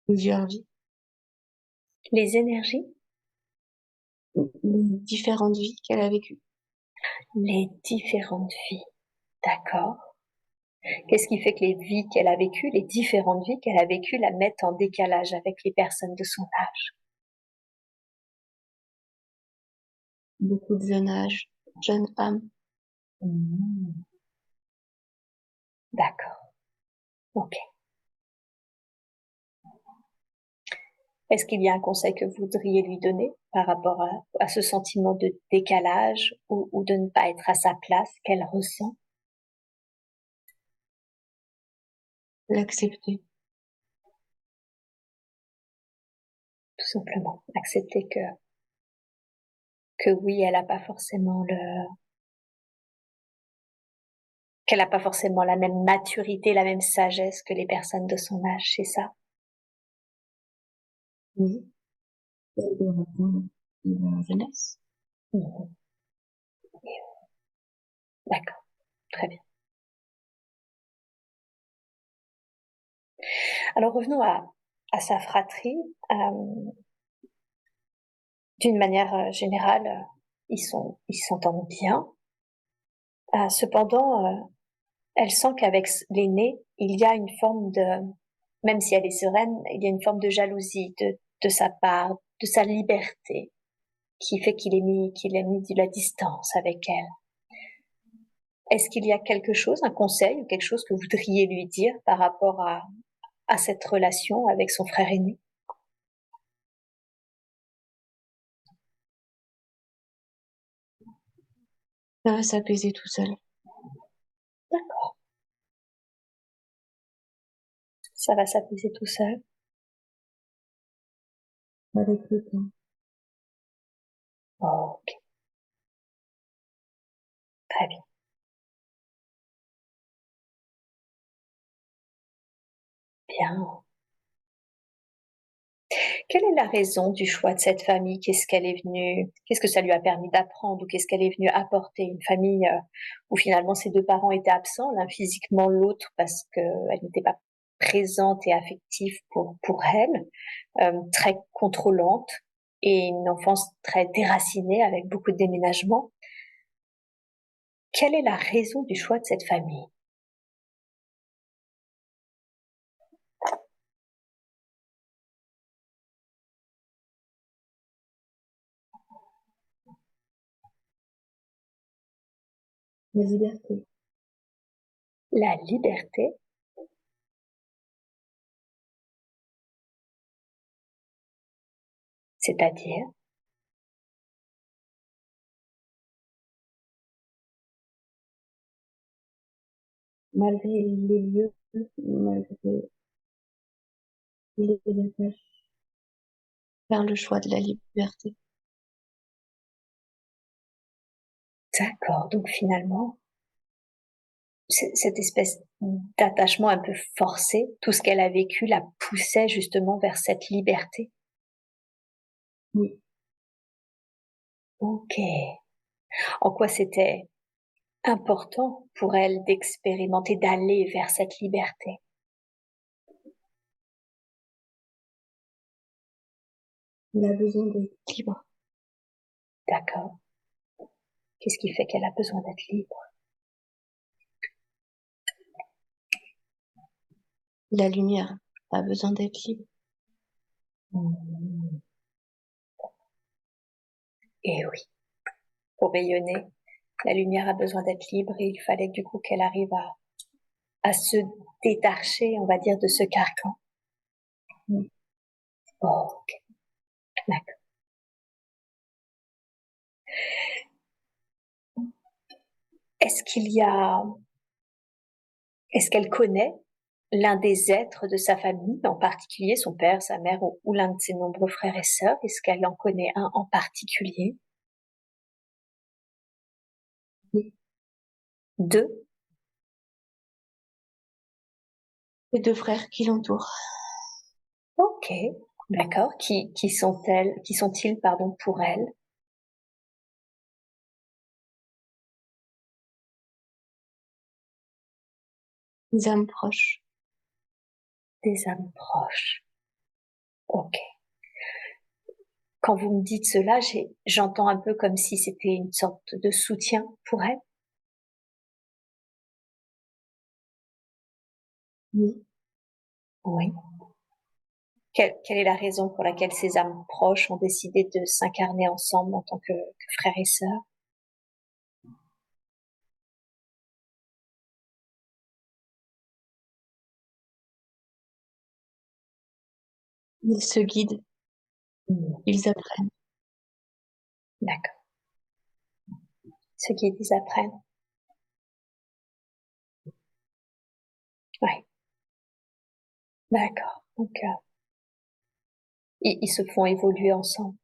Speaker 2: Plusieurs vies.
Speaker 1: Les énergies?
Speaker 2: Les différentes vies qu'elle a vécues.
Speaker 1: Les différentes vies. D'accord. Qu'est-ce qui fait que les vies qu'elle a vécues, les différentes vies qu'elle a vécues, la mettent en décalage avec les personnes de son âge?
Speaker 2: Beaucoup de jeunes âges, jeunes âmes.
Speaker 1: D'accord. Ok. Est-ce qu'il y a un conseil que vous voudriez lui donner par rapport à ce sentiment de décalage ou de ne pas être à sa place qu'elle ressent?
Speaker 2: L'accepter.
Speaker 1: Tout simplement. Accepter que oui, qu'elle n'a pas forcément la même maturité, la même sagesse que les personnes de son âge, c'est ça?
Speaker 2: Oui. Elle doit reprendre la jeunesse.
Speaker 1: Mhm. D'accord. Très bien. Alors revenons à sa fratrie. D'une manière générale, ils s'entendent bien. Cependant, elle sent qu'avec l'aîné, il y a une forme même si elle est sereine, il y a une forme de jalousie de sa part, de sa liberté, qui fait qu'il a mis de la distance avec elle. Est-ce qu'il y a quelque chose, un conseil ou quelque chose que vous voudriez lui dire par rapport à cette relation avec son frère aîné?
Speaker 2: Ça va s'apaiser tout seul.
Speaker 1: D'accord, ça va s'apaiser tout seul.
Speaker 2: Avec le temps.
Speaker 1: Oh, ok, très bien. Bien. Quelle est la raison du choix de cette famille? Qu'est-ce que ça lui a permis d'apprendre ou qu'est-ce qu'elle est venue apporter? Une famille où finalement ses deux parents étaient absents, l'un physiquement, l'autre parce qu'elle n'était pas présente et affective pour elle, très contrôlante et une enfance très déracinée avec beaucoup de déménagements. Quelle est la raison du choix de cette famille?
Speaker 2: La liberté.
Speaker 1: La liberté, c'est-à-dire,
Speaker 2: Malgré les lieux, malgré les attaches. Faire le choix de la liberté.
Speaker 1: d'accord, donc finalement, cette espèce d'attachement un peu forcé, tout ce qu'elle a vécu la poussait justement vers cette liberté.
Speaker 2: Oui.
Speaker 1: Ok. En quoi c'était important pour elle d'expérimenter, d'aller vers cette liberté.
Speaker 2: Elle a besoin d'être libre.
Speaker 1: D'accord. Qu'est-ce qui fait qu'elle a besoin d'être libre?
Speaker 2: La lumière a besoin d'être libre.
Speaker 1: Et oui, pour rayonner, la lumière a besoin d'être libre et il fallait du coup qu'elle arrive à se détacher, on va dire, de ce carcan. Oh, ok. D'accord. Est-ce qu'il y a, est-ce qu'elle connaît l'un des êtres de sa famille, en particulier son père, sa mère ou l'un de ses nombreux frères et sœurs? Est-ce qu'elle en connaît un en particulier?
Speaker 2: Oui.
Speaker 1: Deux?
Speaker 2: Les 2 frères qui l'entourent.
Speaker 1: Ok, d'accord. Qui sont-ils, pardon, pour elle?
Speaker 2: Des âmes proches.
Speaker 1: Des âmes proches. Ok. Quand vous me dites cela, j'entends un peu comme si c'était une sorte de soutien pour elle.
Speaker 2: Oui.
Speaker 1: Oui. Quelle est la raison pour laquelle ces âmes proches ont décidé de s'incarner ensemble en tant que frères et sœurs?
Speaker 2: Ils se guident. Ils apprennent.
Speaker 1: D'accord. Ce qu'ils apprennent. Oui. D'accord. Donc, ils se font évoluer ensemble.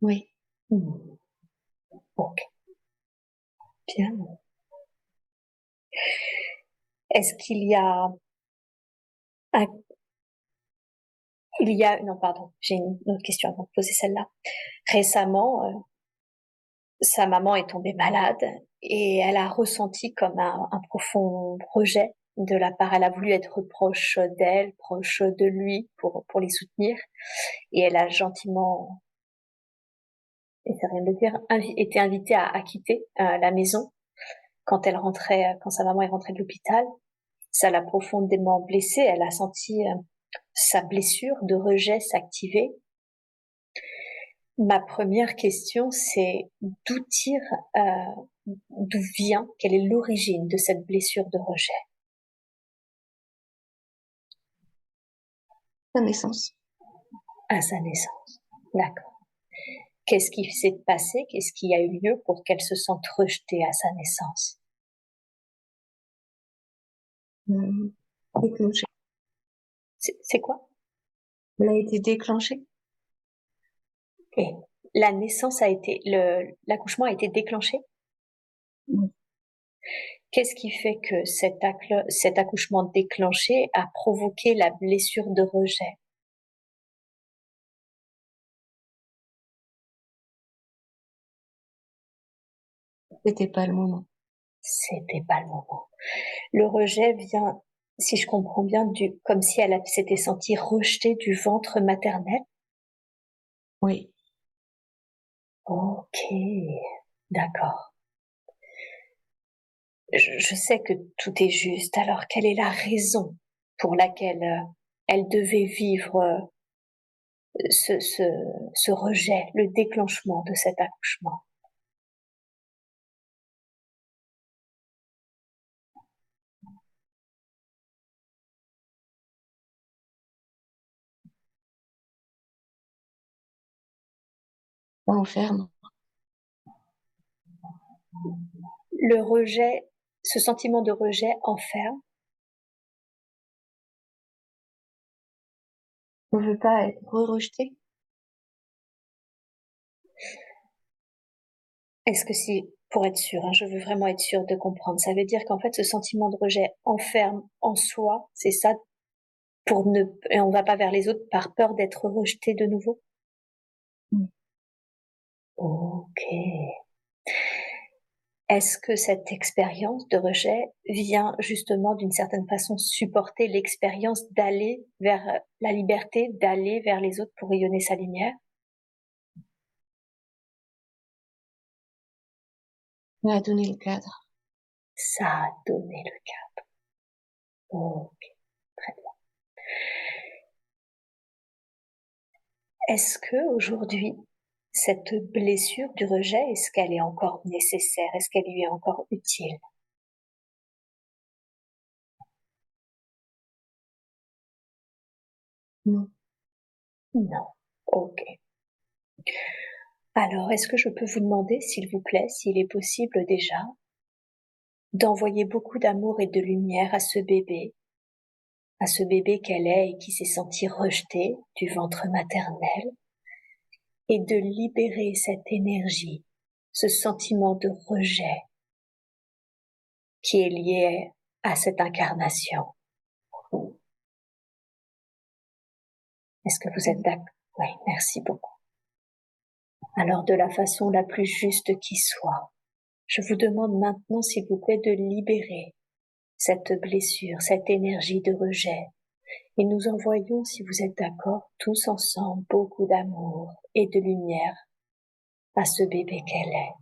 Speaker 2: Oui.
Speaker 1: Ok. Bien. Est-ce qu'il y a non, pardon, j'ai une autre question avant de poser celle-là. Récemment, sa maman est tombée malade et elle a ressenti comme un profond rejet de la part. Elle a voulu être proche d'elle, proche de lui pour les soutenir. Et elle a gentiment, et c'est rien de le dire, été invitée à quitter la maison quand elle rentrait, quand sa maman est rentrée de l'hôpital. Ça l'a profondément blessée. Elle a senti sa blessure de rejet s'activer. Ma première question, c'est d'où vient, quelle est l'origine de cette blessure de rejet?
Speaker 2: La naissance.
Speaker 1: À sa naissance. D'accord. Qu'est-ce qui s'est passé? Qu'est-ce qui a eu lieu pour qu'elle se sente rejetée à sa naissance?
Speaker 2: Déclenchée.
Speaker 1: C'est quoi?
Speaker 2: Elle a été déclenchée.
Speaker 1: Et l'accouchement a été déclenché?
Speaker 2: Oui.
Speaker 1: Qu'est-ce qui fait que cet accouchement déclenché a provoqué la blessure de rejet?
Speaker 2: C'était pas le moment.
Speaker 1: C'était pas le moment. Le rejet vient, si je comprends bien, comme si elle s'était sentie rejetée du ventre maternel.
Speaker 2: Oui.
Speaker 1: Ok, d'accord. Je sais que tout est juste. Alors, quelle est la raison pour laquelle elle devait vivre ce, ce, ce rejet, le déclenchement de cet accouchement?
Speaker 2: Enferme.
Speaker 1: Le rejet, ce sentiment de rejet enferme.
Speaker 2: On veut pas être rejeté.
Speaker 1: Est-ce que si, pour être sûr, hein, je veux vraiment être sûre de comprendre, ça veut dire qu'en fait, ce sentiment de rejet enferme en soi, c'est ça, et on va pas vers les autres par peur d'être rejeté de nouveau? Ok. Est-ce que cette expérience de rejet vient justement d'une certaine façon supporter l'expérience d'aller vers la liberté, d'aller vers les autres pour rayonner sa lumière?
Speaker 2: Ça a donné le cadre.
Speaker 1: Ça a donné le cap. Ok, très bien. Est-ce que aujourd'hui, cette blessure du rejet, est-ce qu'elle est encore nécessaire? Est-ce qu'elle lui est encore utile?
Speaker 2: Non.
Speaker 1: Non. Ok. Alors, est-ce que je peux vous demander, s'il vous plaît, s'il est possible déjà d'envoyer beaucoup d'amour et de lumière à ce bébé qu'elle est et qui s'est senti rejeté du ventre maternel, et de libérer cette énergie, ce sentiment de rejet qui est lié à cette incarnation. Est-ce que vous êtes d'accord? Oui, merci beaucoup. Alors, de la façon la plus juste qui soit, je vous demande maintenant, s'il vous plaît, de libérer cette blessure, cette énergie de rejet. Et nous envoyons, si vous êtes d'accord, tous ensemble, beaucoup d'amour et de lumière à ce bébé qu'elle est.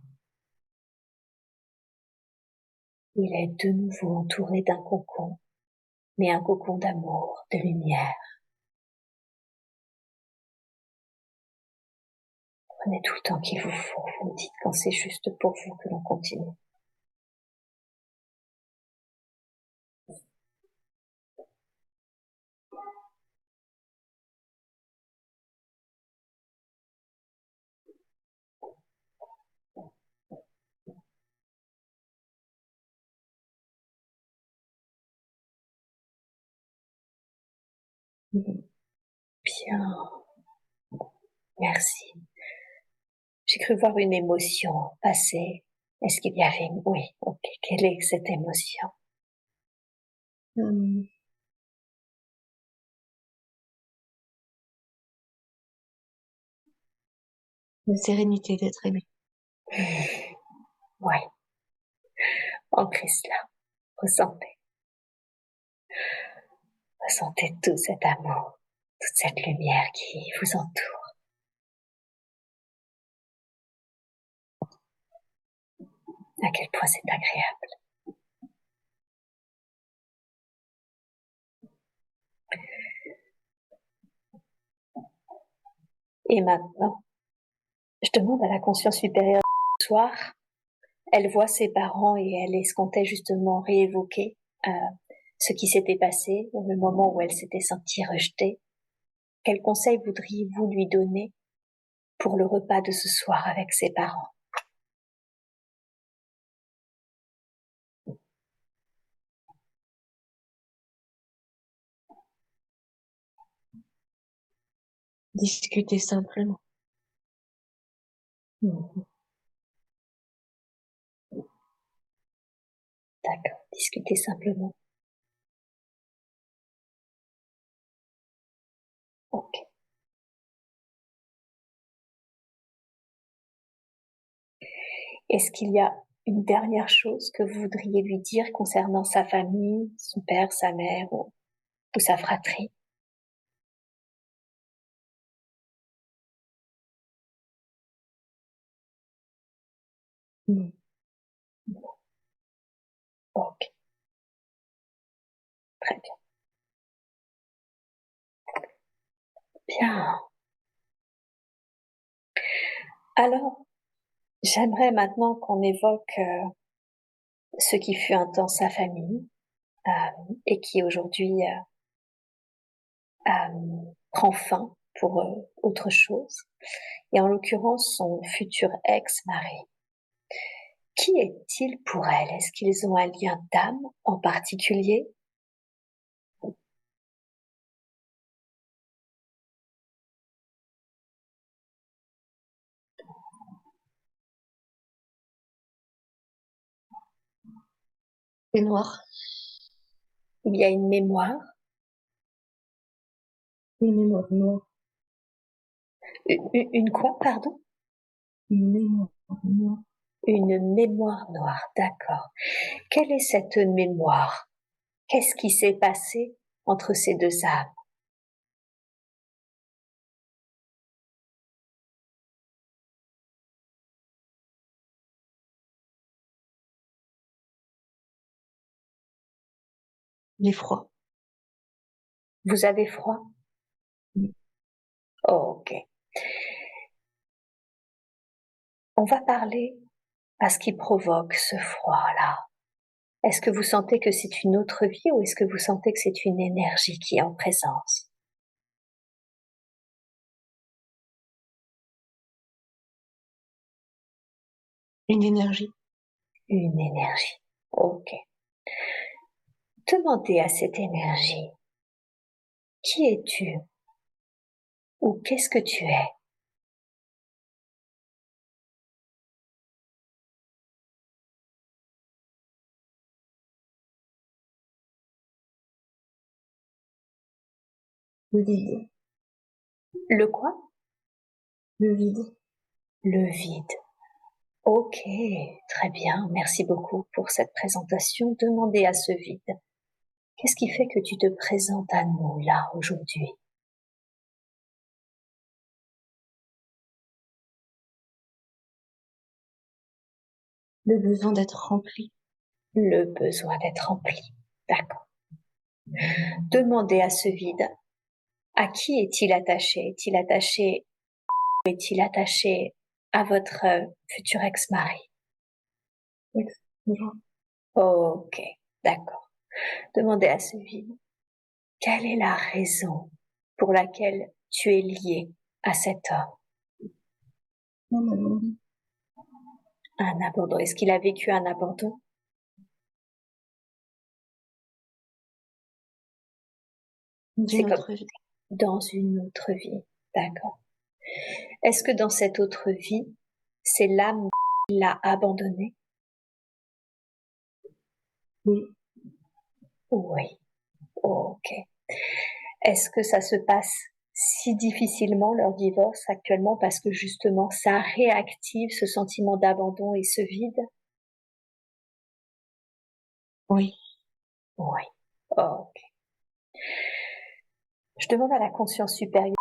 Speaker 1: Il est de nouveau entouré d'un cocon, mais un cocon d'amour, de lumière. Prenez tout le temps qu'il vous faut, vous me dites quand c'est juste pour vous que l'on continue. Bien, merci. J'ai cru voir une émotion passer. Est-ce qu'il y avait une... Oui, ok. Quelle est cette émotion?
Speaker 2: La sérénité d'être aimé.
Speaker 1: Oui, ancrez cela. Ressentez. Ressentez tout cet amour, toute cette lumière qui vous entoure. À quel point c'est agréable. Et maintenant, je demande à la conscience supérieure ce soir, elle voit ses parents et elle escomptait justement réévoquer ce qui s'était passé au moment où elle s'était sentie rejetée. Quel conseil voudriez-vous lui donner pour le repas de ce soir avec ses parents?
Speaker 2: Discuter simplement.
Speaker 1: D'accord, discuter simplement. Ok. Est-ce qu'il y a une dernière chose que vous voudriez lui dire concernant sa famille, son père, sa mère ou sa fratrie?
Speaker 2: Non.
Speaker 1: Ok, très bien. Bien. Alors, j'aimerais maintenant qu'on évoque ce qui fut un temps sa famille et qui aujourd'hui prend fin pour autre chose. Et en l'occurrence, son futur ex-mari. Qui est-il pour elle? Est-ce qu'ils ont un lien d'âme en particulier?
Speaker 2: C'est noir.
Speaker 1: Il y a une mémoire.
Speaker 2: Une mémoire noire.
Speaker 1: Une quoi, pardon?
Speaker 2: Une mémoire noire.
Speaker 1: Une mémoire noire, d'accord. Quelle est cette mémoire? Qu'est-ce qui s'est passé entre ces deux âmes?
Speaker 2: L'effroi.
Speaker 1: Vous avez froid?
Speaker 2: Oui.
Speaker 1: Oh, ok. On va parler à ce qui provoque ce froid-là. Est-ce que vous sentez que c'est une autre vie ou est-ce que vous sentez que c'est une énergie qui est en présence?
Speaker 2: Une énergie.
Speaker 1: Une énergie. Ok. Demandez à cette énergie, qui es-tu? Ou qu'est-ce que tu es?
Speaker 2: Le vide.
Speaker 1: Le quoi?
Speaker 2: Le vide.
Speaker 1: Le vide. Ok, très bien. Merci beaucoup pour cette présentation. Demandez à ce vide. Qu'est-ce qui fait que tu te présentes à nous là aujourd'hui?
Speaker 2: Le besoin d'être rempli.
Speaker 1: Le besoin d'être rempli. D'accord. Demandez à ce vide. À qui est-il attaché? Est-il attaché à votre futur ex-mari?
Speaker 2: Toujours.
Speaker 1: Ok, d'accord. Demandez à ce vide. Quelle est la raison pour laquelle tu es lié à cet homme?
Speaker 2: Non, non,
Speaker 1: Un abandon. Est-ce qu'il a vécu un abandon? C'est
Speaker 2: d'une
Speaker 1: comme
Speaker 2: autre vie.
Speaker 1: dans une autre vie. D'accord. Est-ce que dans cette autre vie, c'est l'âme qui l'a abandonné?
Speaker 2: Oui.
Speaker 1: Oui. Ok. Est-ce que ça se passe si difficilement leur divorce actuellement parce que justement ça réactive ce sentiment d'abandon et ce vide?
Speaker 2: Oui.
Speaker 1: Oui. Ok. Je demande à la conscience supérieure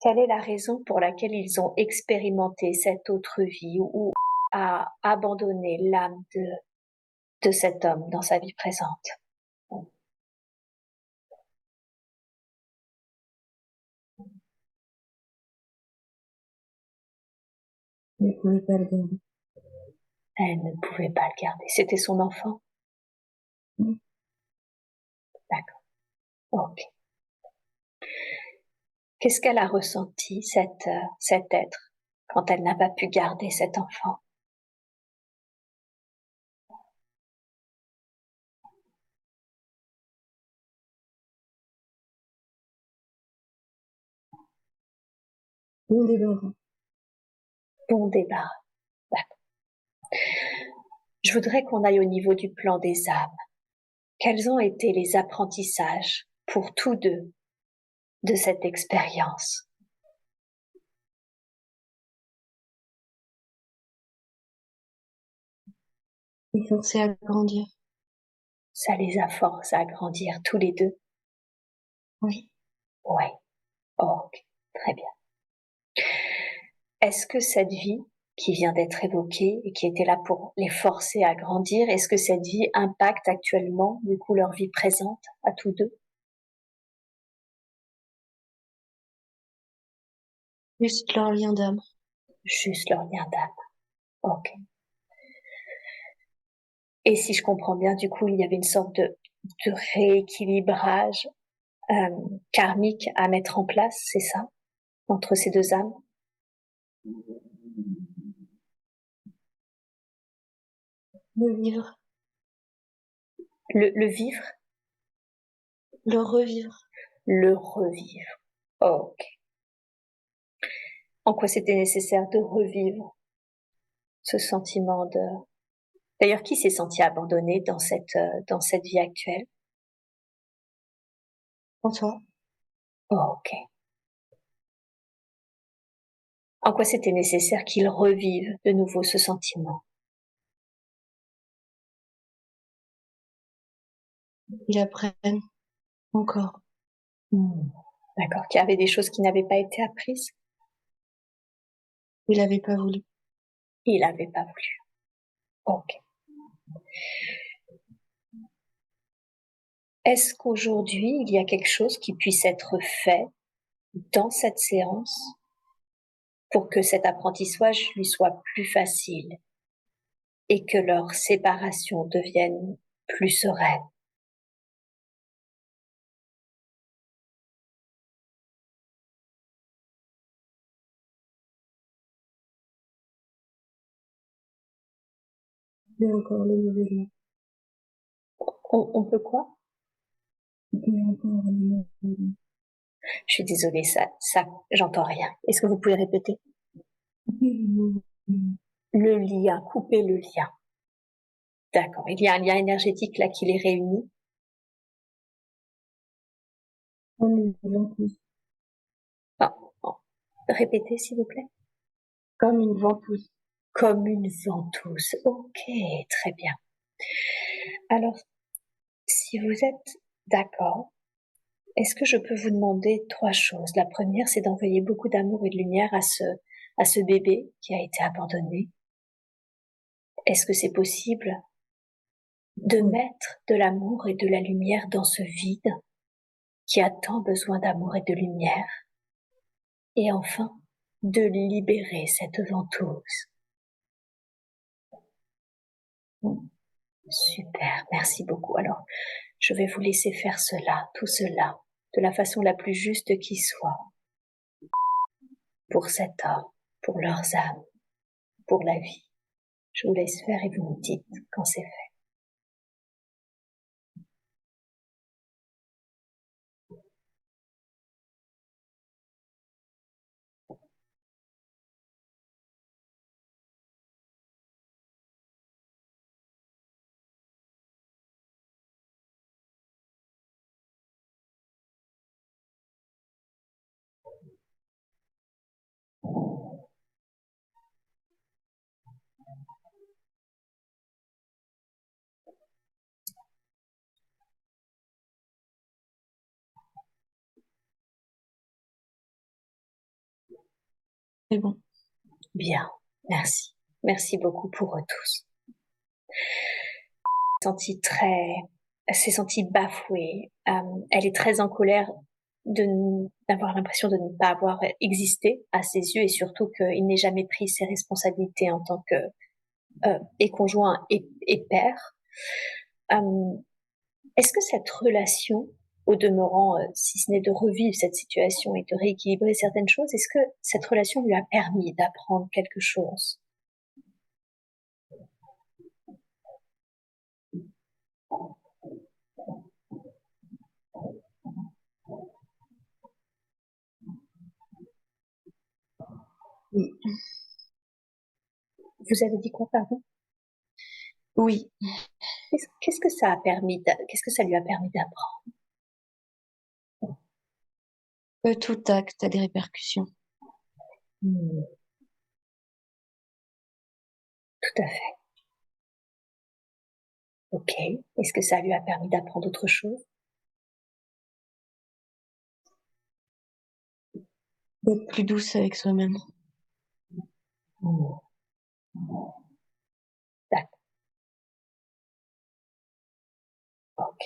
Speaker 1: quelle est la raison pour laquelle ils ont expérimenté cette autre vie ou a abandonné l'âme de cet homme dans sa vie présente.
Speaker 2: Ne pouvait pas le garder.
Speaker 1: Elle ne pouvait pas le garder. C'était son enfant?
Speaker 2: Oui.
Speaker 1: D'accord. Ok. Qu'est-ce qu'elle a ressenti, cet être, quand elle n'a pas pu garder cet enfant?
Speaker 2: Bon débarras.
Speaker 1: Bon débarras. D'accord. Je voudrais qu'on aille au niveau du plan des âmes. Quels ont été les apprentissages pour tous deux de cette expérience?
Speaker 2: Et forcé à grandir.
Speaker 1: Ça les a forcés à grandir tous les deux?
Speaker 2: Oui.
Speaker 1: Oui. Ok. Très bien. Est-ce que cette vie qui vient d'être évoquée et qui était là pour les forcer à grandir, est-ce que cette vie impacte actuellement, du coup, leur vie présente à tous deux?
Speaker 2: Juste leur lien d'âme.
Speaker 1: Juste leur lien d'âme. Ok. Et si je comprends bien, du coup, il y avait une sorte de rééquilibrage euh, karmique à mettre en place, c'est ça, entre ces deux âmes?
Speaker 2: Le vivre.
Speaker 1: Le vivre,
Speaker 2: Le revivre.
Speaker 1: le revivre. Ok. En quoi c'était nécessaire de revivre ce sentiment de... D'ailleurs, qui s'est senti abandonné dans cette vie actuelle?
Speaker 2: François.
Speaker 1: Ok. En quoi c'était nécessaire qu'il revive de nouveau ce sentiment?
Speaker 2: Ils apprennent encore.
Speaker 1: D'accord. Qu'il y avait des choses qui n'avaient pas été apprises?
Speaker 2: Il n'avait pas voulu.
Speaker 1: Il n'avait pas voulu. Ok. Est-ce qu'aujourd'hui, il y a quelque chose qui puisse être fait dans cette séance pour que cet apprentissage lui soit plus facile et que leur séparation devienne plus sereine?
Speaker 2: Il y a encore le mauvais lien.
Speaker 1: On peut quoi?
Speaker 2: Il y a encore le mauvais lien.
Speaker 1: Je suis désolée, j'entends rien. Est-ce que vous pouvez répéter? Le lien, couper le lien. D'accord. Il y a un lien énergétique là qui les réunit.
Speaker 2: Comme une ventouse.
Speaker 1: Ah, oh. Répétez, s'il vous plaît.
Speaker 2: Comme une ventouse.
Speaker 1: Comme une ventouse. Ok, très bien. Alors, si vous êtes d'accord, est-ce que je peux vous demander trois choses? La première, c'est d'envoyer beaucoup d'amour et de lumière à ce bébé qui a été abandonné. Est-ce que c'est possible de mettre de l'amour et de la lumière dans ce vide qui a tant besoin d'amour et de lumière? Et enfin, de libérer cette ventouse. Super, merci beaucoup. Alors, je vais vous laisser faire cela, tout cela, de la façon la plus juste qui soit, pour cet homme, pour leurs âmes, pour la vie. Je vous laisse faire et vous me dites quand c'est fait.
Speaker 2: C'est bon.
Speaker 1: Bien, merci. Merci beaucoup pour eux tous. Elle s'est sentie bafouée. Elle est très en colère d'avoir l'impression de ne pas avoir existé à ses yeux et surtout qu'il n'ait jamais pris ses responsabilités en tant que et conjoint et père. Euh, Est-ce que cette relation, au demeurant, si ce n'est de revivre cette situation et de rééquilibrer certaines choses, est-ce que cette relation lui a permis d'apprendre quelque chose?
Speaker 2: Oui.
Speaker 1: Vous avez dit quoi, pardon?
Speaker 2: Oui.
Speaker 1: Qu'est-ce que ça a permis, qu'est-ce que ça lui a permis d'apprendre?
Speaker 2: Tout acte a des répercussions.
Speaker 1: Tout à fait. Ok. Est-ce que ça lui a permis d'apprendre autre chose?
Speaker 2: D'être plus douce avec soi-même.
Speaker 1: D'accord. Ok.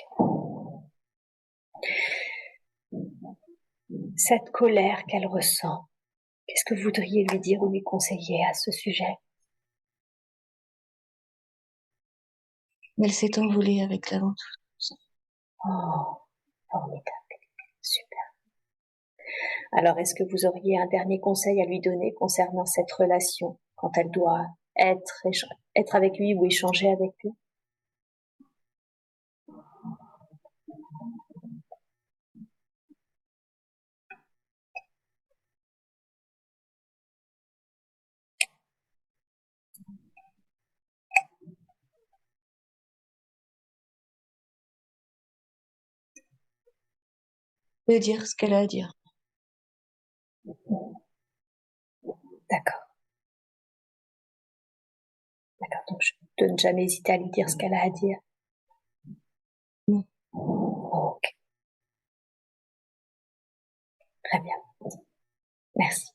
Speaker 1: Cette colère qu'elle ressent, qu'est-ce que vous voudriez lui dire ou lui conseiller à ce sujet?
Speaker 2: Elle s'est envolée avec la ventouse.
Speaker 1: Oh, formidable. Super. Alors, est-ce que vous auriez un dernier conseil à lui donner concernant cette relation quand elle doit être, être avec lui ou échanger avec lui?
Speaker 2: De dire ce qu'elle a à dire.
Speaker 1: D'accord. D'accord. Donc, de ne jamais hésiter à lui dire ce qu'elle a à dire.
Speaker 2: Oui.
Speaker 1: Très bien. Merci.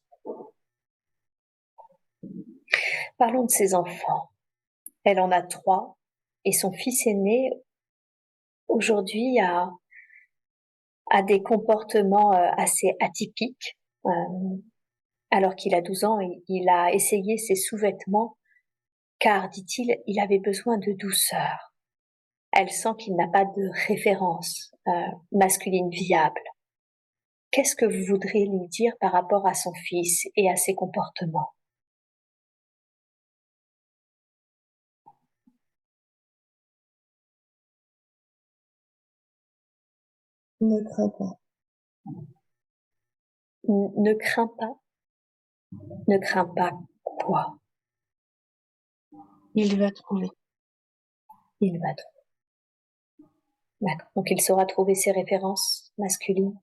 Speaker 1: Parlons de ses enfants. Elle en a 3 et son fils aîné, aujourd'hui, a des comportements assez atypiques. Alors qu'il a 12 ans, il a essayé ses sous-vêtements car, dit-il, il avait besoin de douceur. Elle sent qu'il n'a pas de référence masculine viable. Qu'est-ce que vous voudriez lui dire par rapport à son fils et à ses comportements?
Speaker 2: Ne crains pas.
Speaker 1: Ne crains pas. Ne crains pas quoi?
Speaker 2: Il va trouver.
Speaker 1: Il va trouver. D'accord. Donc il saura trouver ses références masculines.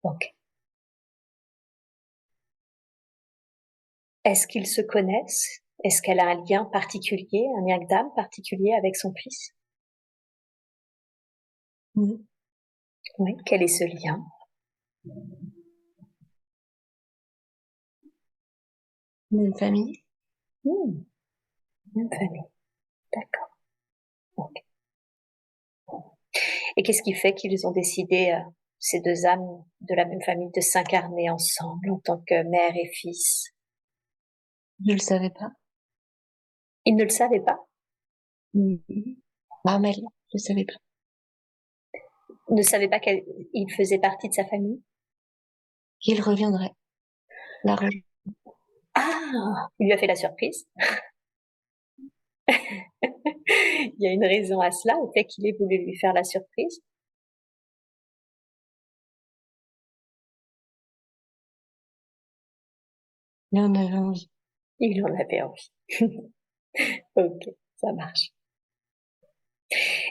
Speaker 1: Ok. Est-ce qu'ils se connaissent? Est-ce qu'elle a un lien particulier, un lien d'âme particulier avec son fils?
Speaker 2: Oui.
Speaker 1: Oui. Quel est ce lien?
Speaker 2: Même famille.
Speaker 1: Même famille. D'accord. Ok. Et qu'est-ce qui fait qu'ils ont décidé, ces 2 âmes de la même famille, de s'incarner ensemble en tant que mère et fils?
Speaker 2: Je le savais pas.
Speaker 1: Ils ne le savaient pas?
Speaker 2: Armel, je savais pas.
Speaker 1: Ne savaient pas qu'il faisait partie de sa famille?
Speaker 2: Il reviendrait. La re-
Speaker 1: Ah! Il lui a fait la surprise. Il y a une raison à cela, au fait qu'il ait voulu lui faire la surprise.
Speaker 2: Il en avait envie.
Speaker 1: Il en avait envie. Ok, ça marche.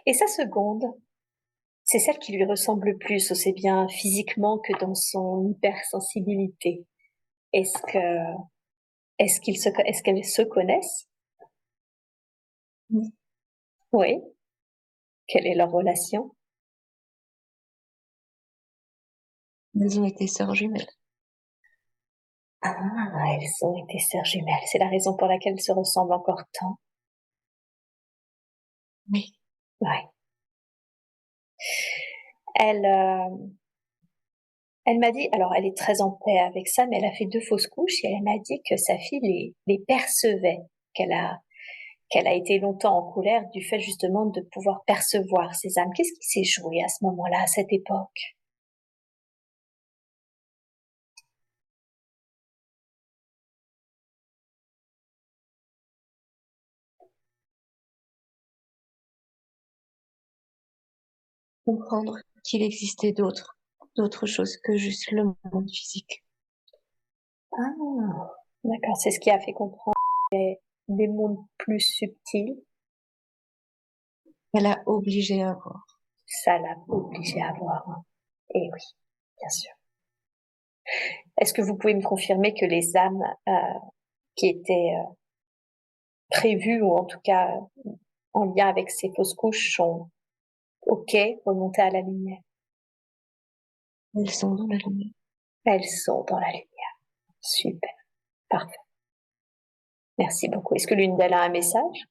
Speaker 1: Et sa seconde, c'est celle qui lui ressemble le plus, aussi bien physiquement que dans son hypersensibilité. Est-ce que, est-ce qu'elles se connaissent?
Speaker 2: Oui.
Speaker 1: Oui. Quelle est leur relation?
Speaker 2: Elles ont été sœurs jumelles.
Speaker 1: Ah, elles ont été sœurs jumelles. C'est la raison pour laquelle elles se ressemblent encore tant.
Speaker 2: Oui.
Speaker 1: Ouais. Elle, elle m'a dit, alors elle est très en paix avec ça, mais elle a fait 2 fausses couches et elle m'a dit que sa fille les percevait, qu'elle a été longtemps en colère du fait justement de pouvoir percevoir ces âmes. Qu'est-ce qui s'est joué à ce moment-là, à cette époque?
Speaker 2: Comprendre qu'il existait d'autres choses que juste le monde physique.
Speaker 1: Ah, d'accord, c'est ce qui a fait comprendre des mondes plus subtils.
Speaker 2: Elle a obligé à voir.
Speaker 1: Ça l'a obligée à voir, hein. Et oui, bien sûr. Est-ce que vous pouvez me confirmer que les âmes qui étaient prévues, ou en tout cas en lien avec ces fausses couches, sont OK, remontées à la lumière?
Speaker 2: Elles sont dans la lumière.
Speaker 1: Elles sont dans la lumière. Super, parfait. Merci beaucoup. Est-ce que l'une d'elles a un message?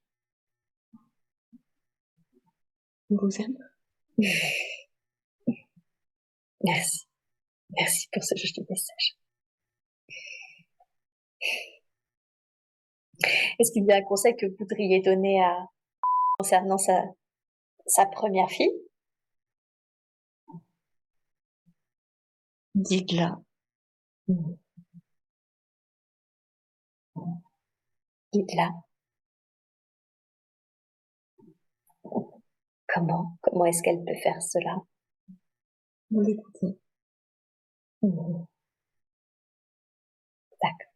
Speaker 2: On vous aime.
Speaker 1: Merci. Merci pour ce joli message. Est-ce qu'il y a un conseil que vous voudriez donner concernant sa première fille?
Speaker 2: Dites-la.
Speaker 1: Dites-la. Comment est-ce qu'elle peut faire cela?
Speaker 2: On l'écoutait.
Speaker 1: D'accord.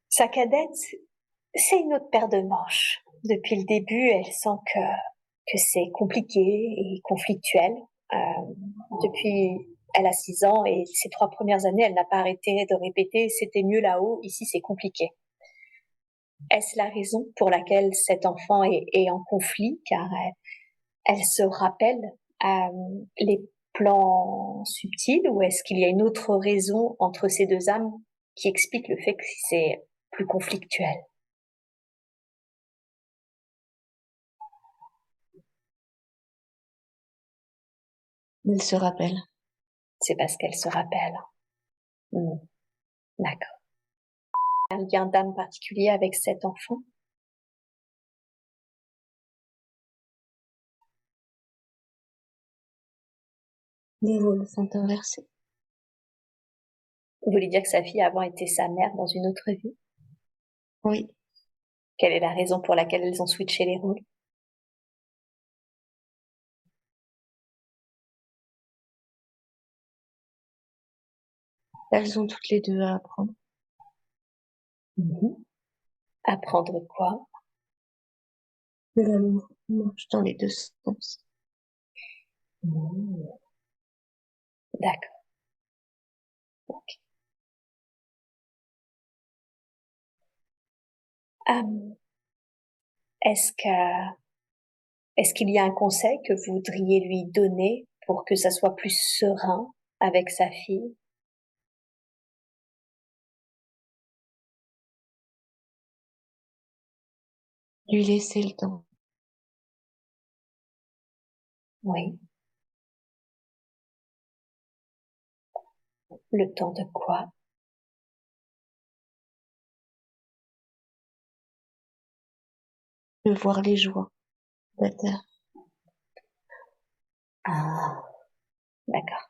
Speaker 1: Sa cadette, c'est une autre paire de manches. Depuis le début, elle sent que c'est compliqué et conflictuel. Euh, depuis, elle a 6 ans et ces 3 premières années, elle n'a pas arrêté de répéter c'était mieux là-haut, ici c'est compliqué. Est-ce la raison pour laquelle cet enfant est en conflit? Car Elle se rappelle les plans subtils ou est-ce qu'il y a une autre raison entre ces deux âmes qui explique le fait que c'est plus conflictuel?
Speaker 2: Elle se rappelle.
Speaker 1: C'est parce qu'elle se rappelle. Hmm, d'accord. Un lien d'âme particulier avec cet enfant?
Speaker 2: Les rôles sont inversés.
Speaker 1: Vous voulez dire que sa fille a avant été sa mère dans une autre vie?
Speaker 2: Oui,
Speaker 1: Quelle est la raison pour laquelle elles ont switché les rôles?
Speaker 2: elles ont toutes les deux à apprendre.
Speaker 1: Mhm. Apprendre quoi?
Speaker 2: Que l'amour marche dans les deux sens.
Speaker 1: Hmm, d'accord. Ok. Euh, est-ce que est-ce qu'il y a un conseil que vous voudriez lui donner pour que ça soit plus serein avec sa fille?
Speaker 2: Lui laisser le temps
Speaker 1: Oui. Le temps de quoi?
Speaker 2: de voir les joies de la terre.
Speaker 1: Ah, d'accord.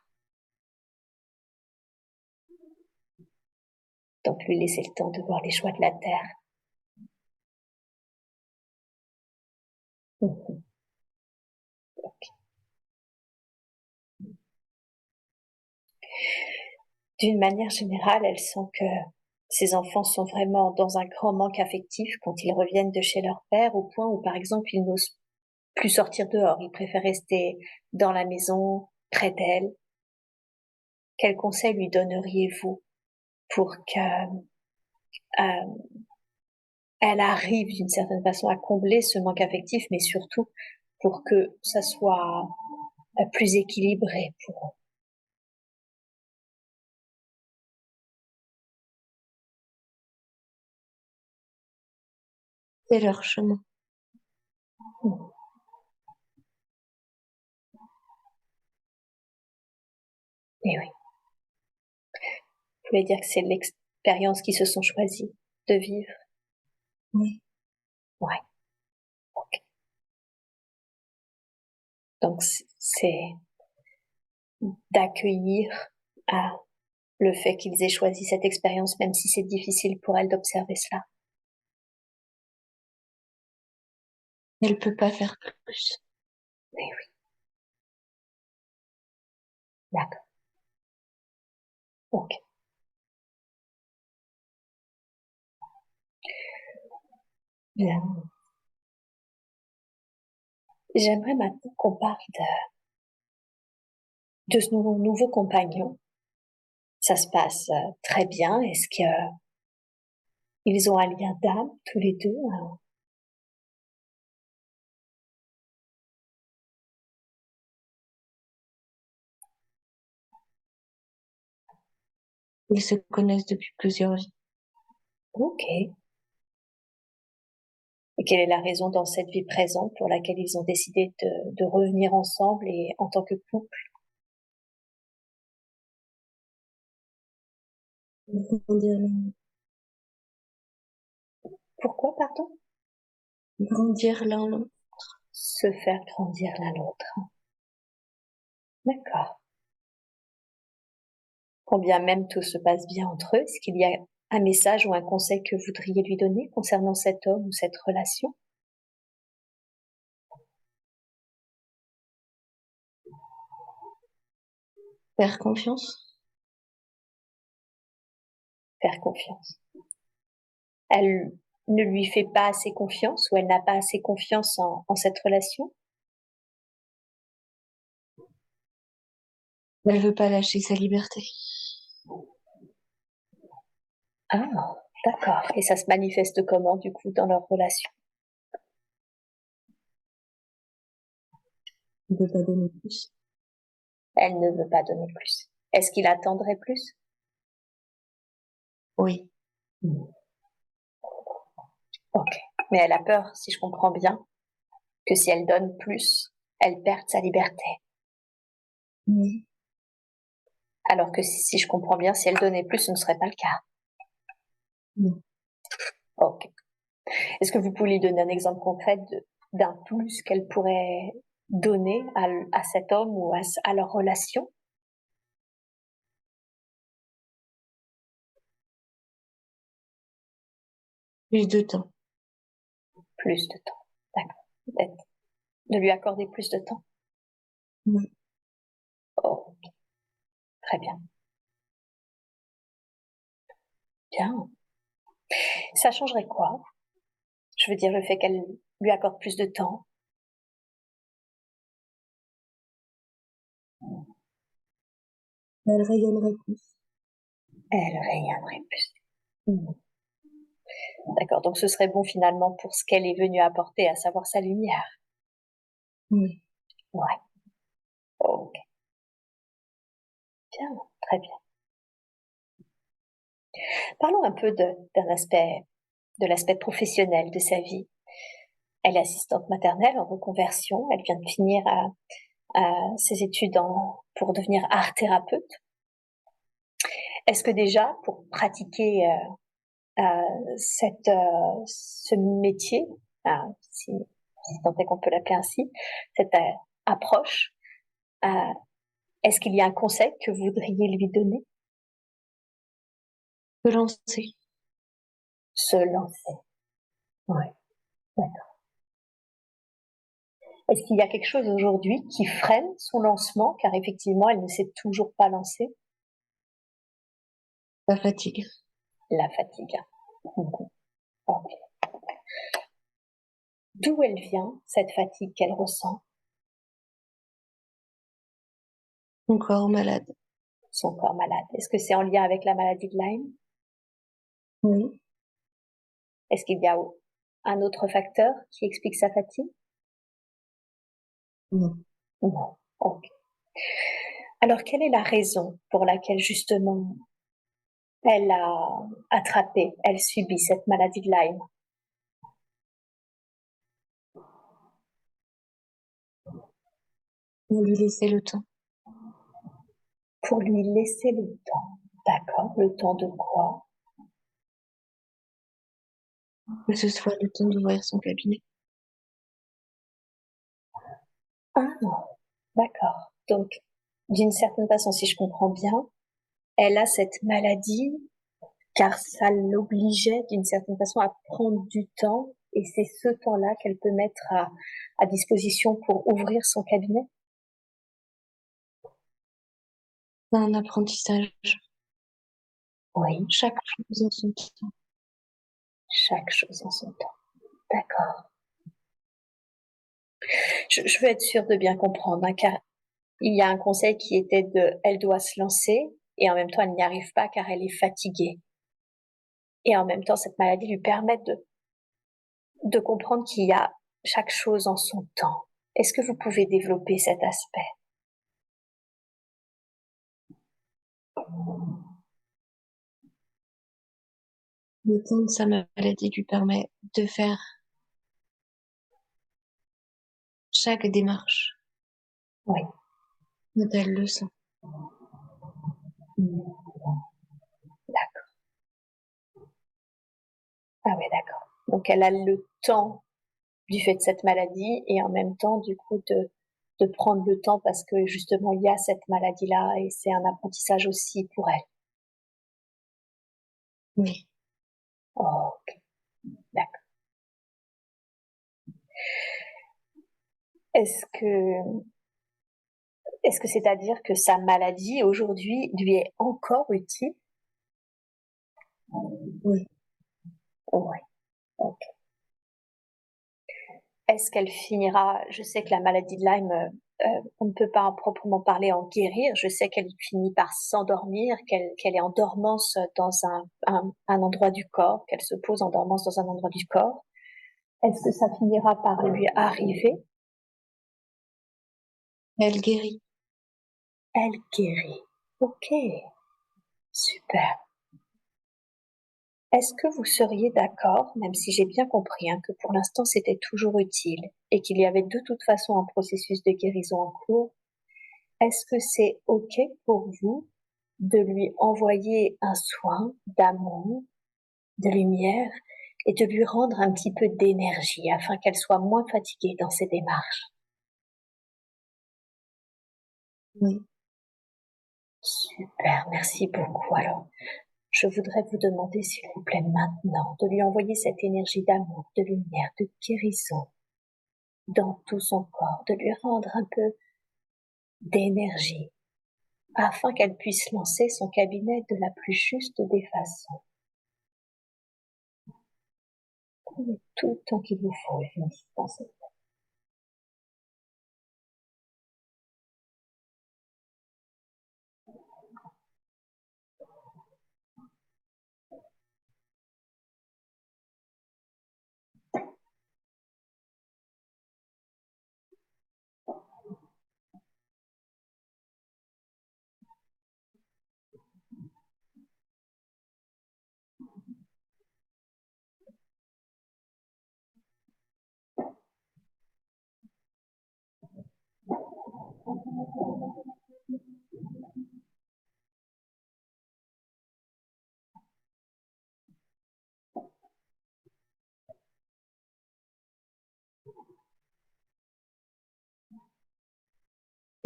Speaker 1: Donc lui laisser le temps de voir les joies de la terre. Mhm. D'une manière générale, elle sent que ces enfants sont vraiment dans un grand manque affectif quand ils reviennent de chez leur père, au point où, par exemple, ils n'osent plus sortir dehors. Ils préfèrent rester dans la maison, près d'elle. Quel conseil lui donneriez-vous pour que euh, elle arrive d'une certaine façon à combler ce manque affectif, mais surtout pour que ça soit plus équilibré pour
Speaker 2: C'est leur chemin.
Speaker 1: eux? Et oui, vous pouvez dire que c'est l'expérience qu'ils se sont choisis de vivre.
Speaker 2: Oui.
Speaker 1: Ouais, ok. Donc c'est d'accueillir le fait qu'ils aient choisi cette expérience, même si c'est difficile pour elle d'observer cela.
Speaker 2: Elle peut pas faire plus.
Speaker 1: Mais oui, d'accord. Ok. Bien. J'aimerais maintenant qu'on parle de ce nouveau compagnon. Ça se passe très bien. Est-ce qu'ils ont un lien d'âme tous les deux, hein?
Speaker 2: Ils se connaissent depuis plusieurs vies.
Speaker 1: Ok. Et quelle est la raison dans cette vie présente pour laquelle ils ont décidé de revenir ensemble et en tant que couple? Pourquoi, pardon?
Speaker 2: Grandir l'un l'autre.
Speaker 1: Se faire grandir l'un l'autre. D'accord. Quand bien même tout se passe bien entre eux, est-ce qu'il y a un message ou un conseil que vous voudriez lui donner concernant cet homme ou cette relation?
Speaker 2: Faire confiance.
Speaker 1: Faire confiance. Elle ne lui fait pas assez confiance ou elle n'a pas assez confiance en cette relation?
Speaker 2: Elle veut pas lâcher sa liberté.
Speaker 1: Ah, d'accord. Et ça se manifeste comment, du coup, dans leur relation?
Speaker 2: ne veut pas donner plus.
Speaker 1: Elle ne veut pas donner plus. Est-ce qu'il attendrait plus?
Speaker 2: Oui.
Speaker 1: Ok. Mais elle a peur, si je comprends bien, que si elle donne plus, elle perde sa liberté.
Speaker 2: Oui.
Speaker 1: Alors que si je comprends bien, si elle donnait plus, ce ne serait pas le cas.
Speaker 2: Non.
Speaker 1: Ok. Est-ce que vous pouvez lui donner un exemple concret d'un plus qu'elle pourrait donner à cet homme ou à leur relation?
Speaker 2: Plus de temps.
Speaker 1: Plus de temps. D'accord. Peut-être. De lui accorder plus de temps.
Speaker 2: Oui.
Speaker 1: Oh, très bien. Bien. Ça changerait quoi? Je veux dire, le fait qu'elle lui accorde plus de temps.
Speaker 2: Elle rayonnerait plus.
Speaker 1: Elle rayonnerait plus. D'accord. Donc ce serait bon finalement pour ce qu'elle est venue apporter, à savoir sa lumière.
Speaker 2: Oui.
Speaker 1: Ouais. Ok. Bien. Très bien. Parlons un peu de l'aspect professionnel de sa vie. Elle est assistante maternelle en reconversion. Elle vient de finir ses études pour devenir art thérapeute. Est-ce que déjà, pour pratiquer ce métier, si tant est qu'on peut l'appeler ainsi, cette approche, est-ce qu'il y a un conseil que vous voudriez lui donner?
Speaker 2: Se lancer.
Speaker 1: Se lancer. Oui, d'accord. Est-ce qu'il y a quelque chose aujourd'hui qui freine son lancement, car effectivement, elle ne s'est toujours pas lancée?
Speaker 2: La fatigue.
Speaker 1: La fatigue. Ok. D'où elle vient, cette fatigue qu'elle ressent?
Speaker 2: Son corps malade.
Speaker 1: Son corps malade. Est-ce que c'est en lien avec la maladie de Lyme?
Speaker 2: Oui.
Speaker 1: Est-ce qu'il y a un autre facteur qui explique sa fatigue?
Speaker 2: Non.
Speaker 1: Non. Ok. Alors, quelle est la raison pour laquelle justement elle a attrapé, elle subit cette maladie de Lyme?
Speaker 2: On lui laisser le temps.
Speaker 1: Pour lui laisser le temps. D'accord. Le temps de quoi?
Speaker 2: Que ce soit le temps d'ouvrir son cabinet.
Speaker 1: Ah, d'accord. Donc, d'une certaine façon, si je comprends bien, elle a cette maladie car ça l'obligeait d'une certaine façon à prendre du temps et c'est ce temps-là qu'elle peut mettre à disposition pour ouvrir son cabinet.
Speaker 2: C'est un apprentissage.
Speaker 1: Oui,
Speaker 2: Chaque chose en son temps.
Speaker 1: chaque chose en son temps. D'accord. Je veux être sûre de bien comprendre, hein, car il y a un conseil qui était elle doit se lancer et en même temps elle n'y arrive pas car elle est fatiguée. Et en même temps, cette maladie lui permet de comprendre qu'il y a chaque chose en son temps. Est-ce que vous pouvez développer cet aspect?
Speaker 2: Le temps de sa maladie lui permet de faire chaque démarche
Speaker 1: Oui.
Speaker 2: dont elle le sent.
Speaker 1: D'accord. Ah oui, d'accord. Donc elle a le temps du fait de cette maladie et en même temps, du coup, de prendre le temps parce que justement, il y a cette maladie-là et c'est un apprentissage aussi pour elle.
Speaker 2: Oui.
Speaker 1: Oh, ok. D'accord. Est-ce que, est-ce que c'est-à-dire que sa maladie aujourd'hui lui est encore utile?
Speaker 2: Oui.
Speaker 1: Oui. Ok. Est-ce qu'elle finira, je sais que la maladie de Lyme, on ne peut pas proprement parler en guérir, je sais qu'elle finit par s'endormir, qu'elle est en dormance dans un endroit du corps, qu'elle se pose en dormance dans un endroit du corps. Est-ce que ça finira par lui arriver?
Speaker 2: Elle guérit.
Speaker 1: Elle guérit. Ok, super. Est-ce que vous seriez d'accord, même si j'ai bien compris que pour l'instant c'était toujours utile et qu'il y avait de toute façon un processus de guérison en cours, est-ce que c'est ok pour vous de lui envoyer un soin d'amour, de lumière et de lui rendre un petit peu d'énergie afin qu'elle soit moins fatiguée dans ses démarches?
Speaker 2: Oui.
Speaker 1: Super, merci beaucoup. Alors, je voudrais vous demander, s'il vous plaît, maintenant, de lui envoyer cette énergie d'amour, de lumière, de guérison dans tout son corps, de lui rendre un peu d'énergie afin qu'elle puisse lancer son cabinet de la plus juste des façons. Prenez tout le temps qu'il vous faut et venez dans cette.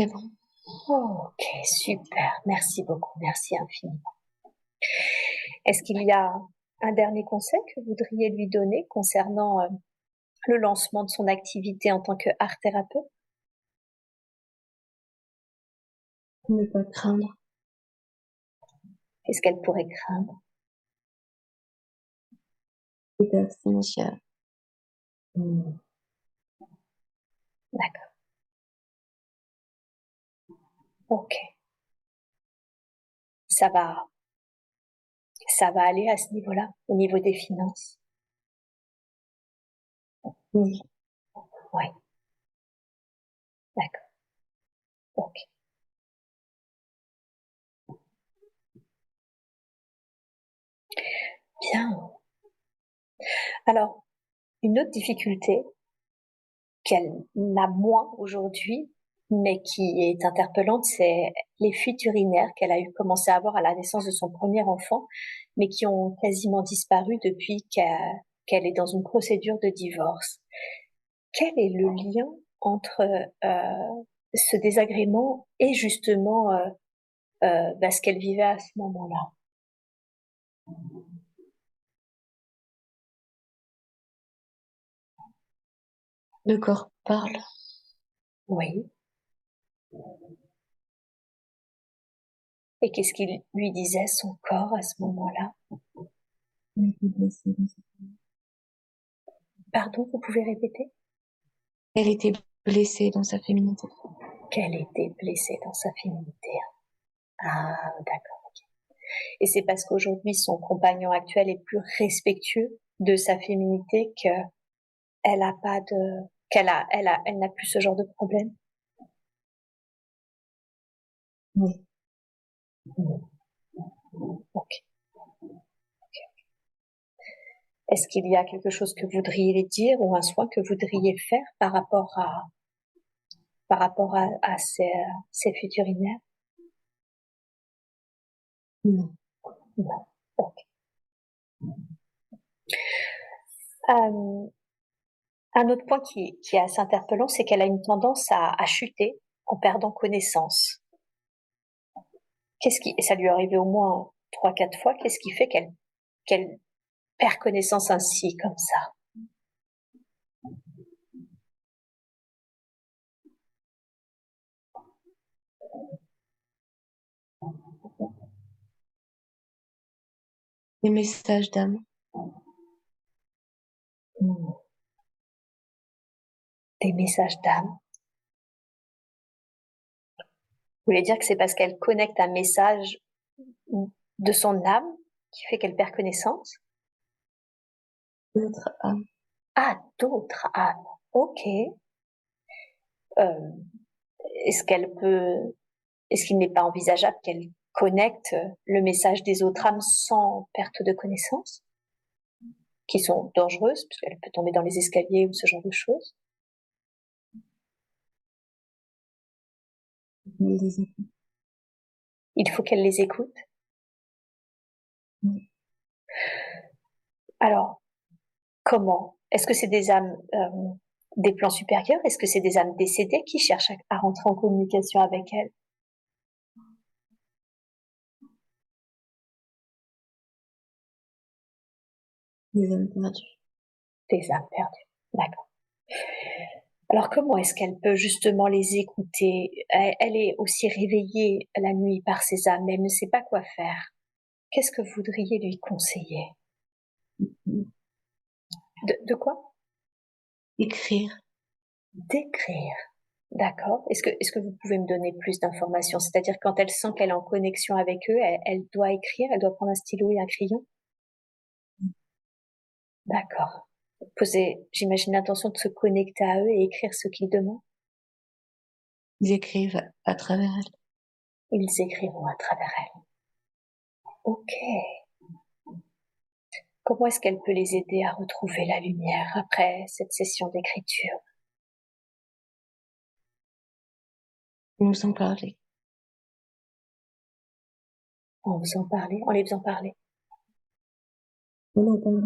Speaker 2: C'est bon.
Speaker 1: Ok, super. Merci beaucoup. Merci infiniment. Est-ce qu'il y a un dernier conseil que vous voudriez lui donner concernant le lancement de son activité en tant que art thérapeute?
Speaker 2: Ne pas craindre.
Speaker 1: Qu'est-ce qu'elle pourrait craindre?
Speaker 2: L'état financier.
Speaker 1: D'accord. Ok. Ça va, ça va aller à ce niveau-là, au niveau des finances.
Speaker 2: Oui.
Speaker 1: Oui. D'accord. Ok. Bien. Alors, une autre difficulté qu'elle n'a moins aujourd'hui, mais qui est interpellante, c'est les fuites urinaires qu'elle a eu commencé à avoir à la naissance de son premier enfant, mais qui ont quasiment disparu depuis qu'elle est dans une procédure de divorce. Quel est le lien entre ce désagrément et justement ce qu'elle vivait à ce moment-là?
Speaker 2: Le corps parle.
Speaker 1: Oui. Et qu'est-ce qu'il lui disait son corps à ce moment-là?
Speaker 2: Elle était blessée.
Speaker 1: Pardon, vous pouvez répéter?
Speaker 2: Elle était blessée dans sa féminité.
Speaker 1: Qu'elle était blessée dans sa féminité. Ah, d'accord. Et c'est parce qu'aujourd'hui son compagnon actuel est plus respectueux de sa féminité que elle a pas de, elle n'a plus ce genre de problème.
Speaker 2: Oui.
Speaker 1: Ok. Est-ce qu'il y a quelque chose que vous voudriez lui dire ou un soin que vous voudriez faire par rapport à ces fuites urinaires?
Speaker 2: Non.
Speaker 1: Non. Ok. Euh, un autre point qui est assez interpellant, c'est qu'elle a une tendance à chuter en perdant connaissance. Et ça lui est arrivé au moins 3, 4 fois, qu'est-ce qui fait qu'elle perd connaissance ainsi, comme ça?
Speaker 2: Les messages d'âme.
Speaker 1: Des messages d'âme. Vous voulez dire que c'est parce qu'elle connecte un message de son âme qui fait qu'elle perd connaissance?
Speaker 2: D'autres âmes.
Speaker 1: Ah, d'autres âmes. Ok. Euh, est-ce qu'il n'est pas envisageable qu'elle connecte le message des autres âmes sans perte de connaissance, qui sont dangereuses, puisqu'elle peut tomber dans les escaliers ou ce genre de choses? Il faut qu'elle les écoute. Alors, comment? Est-ce que c'est des âmes des plans supérieurs? Est-ce que c'est des âmes décédées qui cherchent à rentrer en communication avec elle?
Speaker 2: Des âmes perdues.
Speaker 1: Des âmes perdues. D'accord. Alors, comment est-ce qu'elle peut justement les écouter? Elle est aussi réveillée la nuit par ses âmes, mais elle ne sait pas quoi faire. Qu'est-ce que vous voudriez lui conseiller? De quoi?
Speaker 2: Écrire.
Speaker 1: D'écrire. D'accord. Est-ce que vous pouvez me donner plus d'informations? C'est-à-dire quand elle sent qu'elle est en connexion avec eux, elle doit écrire, elle doit prendre un stylo et un crayon? D'accord. Poser, j'imagine, l'intention de se connecter à eux et écrire ce qu'ils demandent.
Speaker 2: Ils écrivent à travers elle.
Speaker 1: Ils écriront à travers elle. Ok. Comment est-ce qu'elle peut les aider à retrouver la lumière après cette session d'écriture?
Speaker 2: Nous en parler.
Speaker 1: En vous en parler, en les faisant parler.
Speaker 2: On en parle.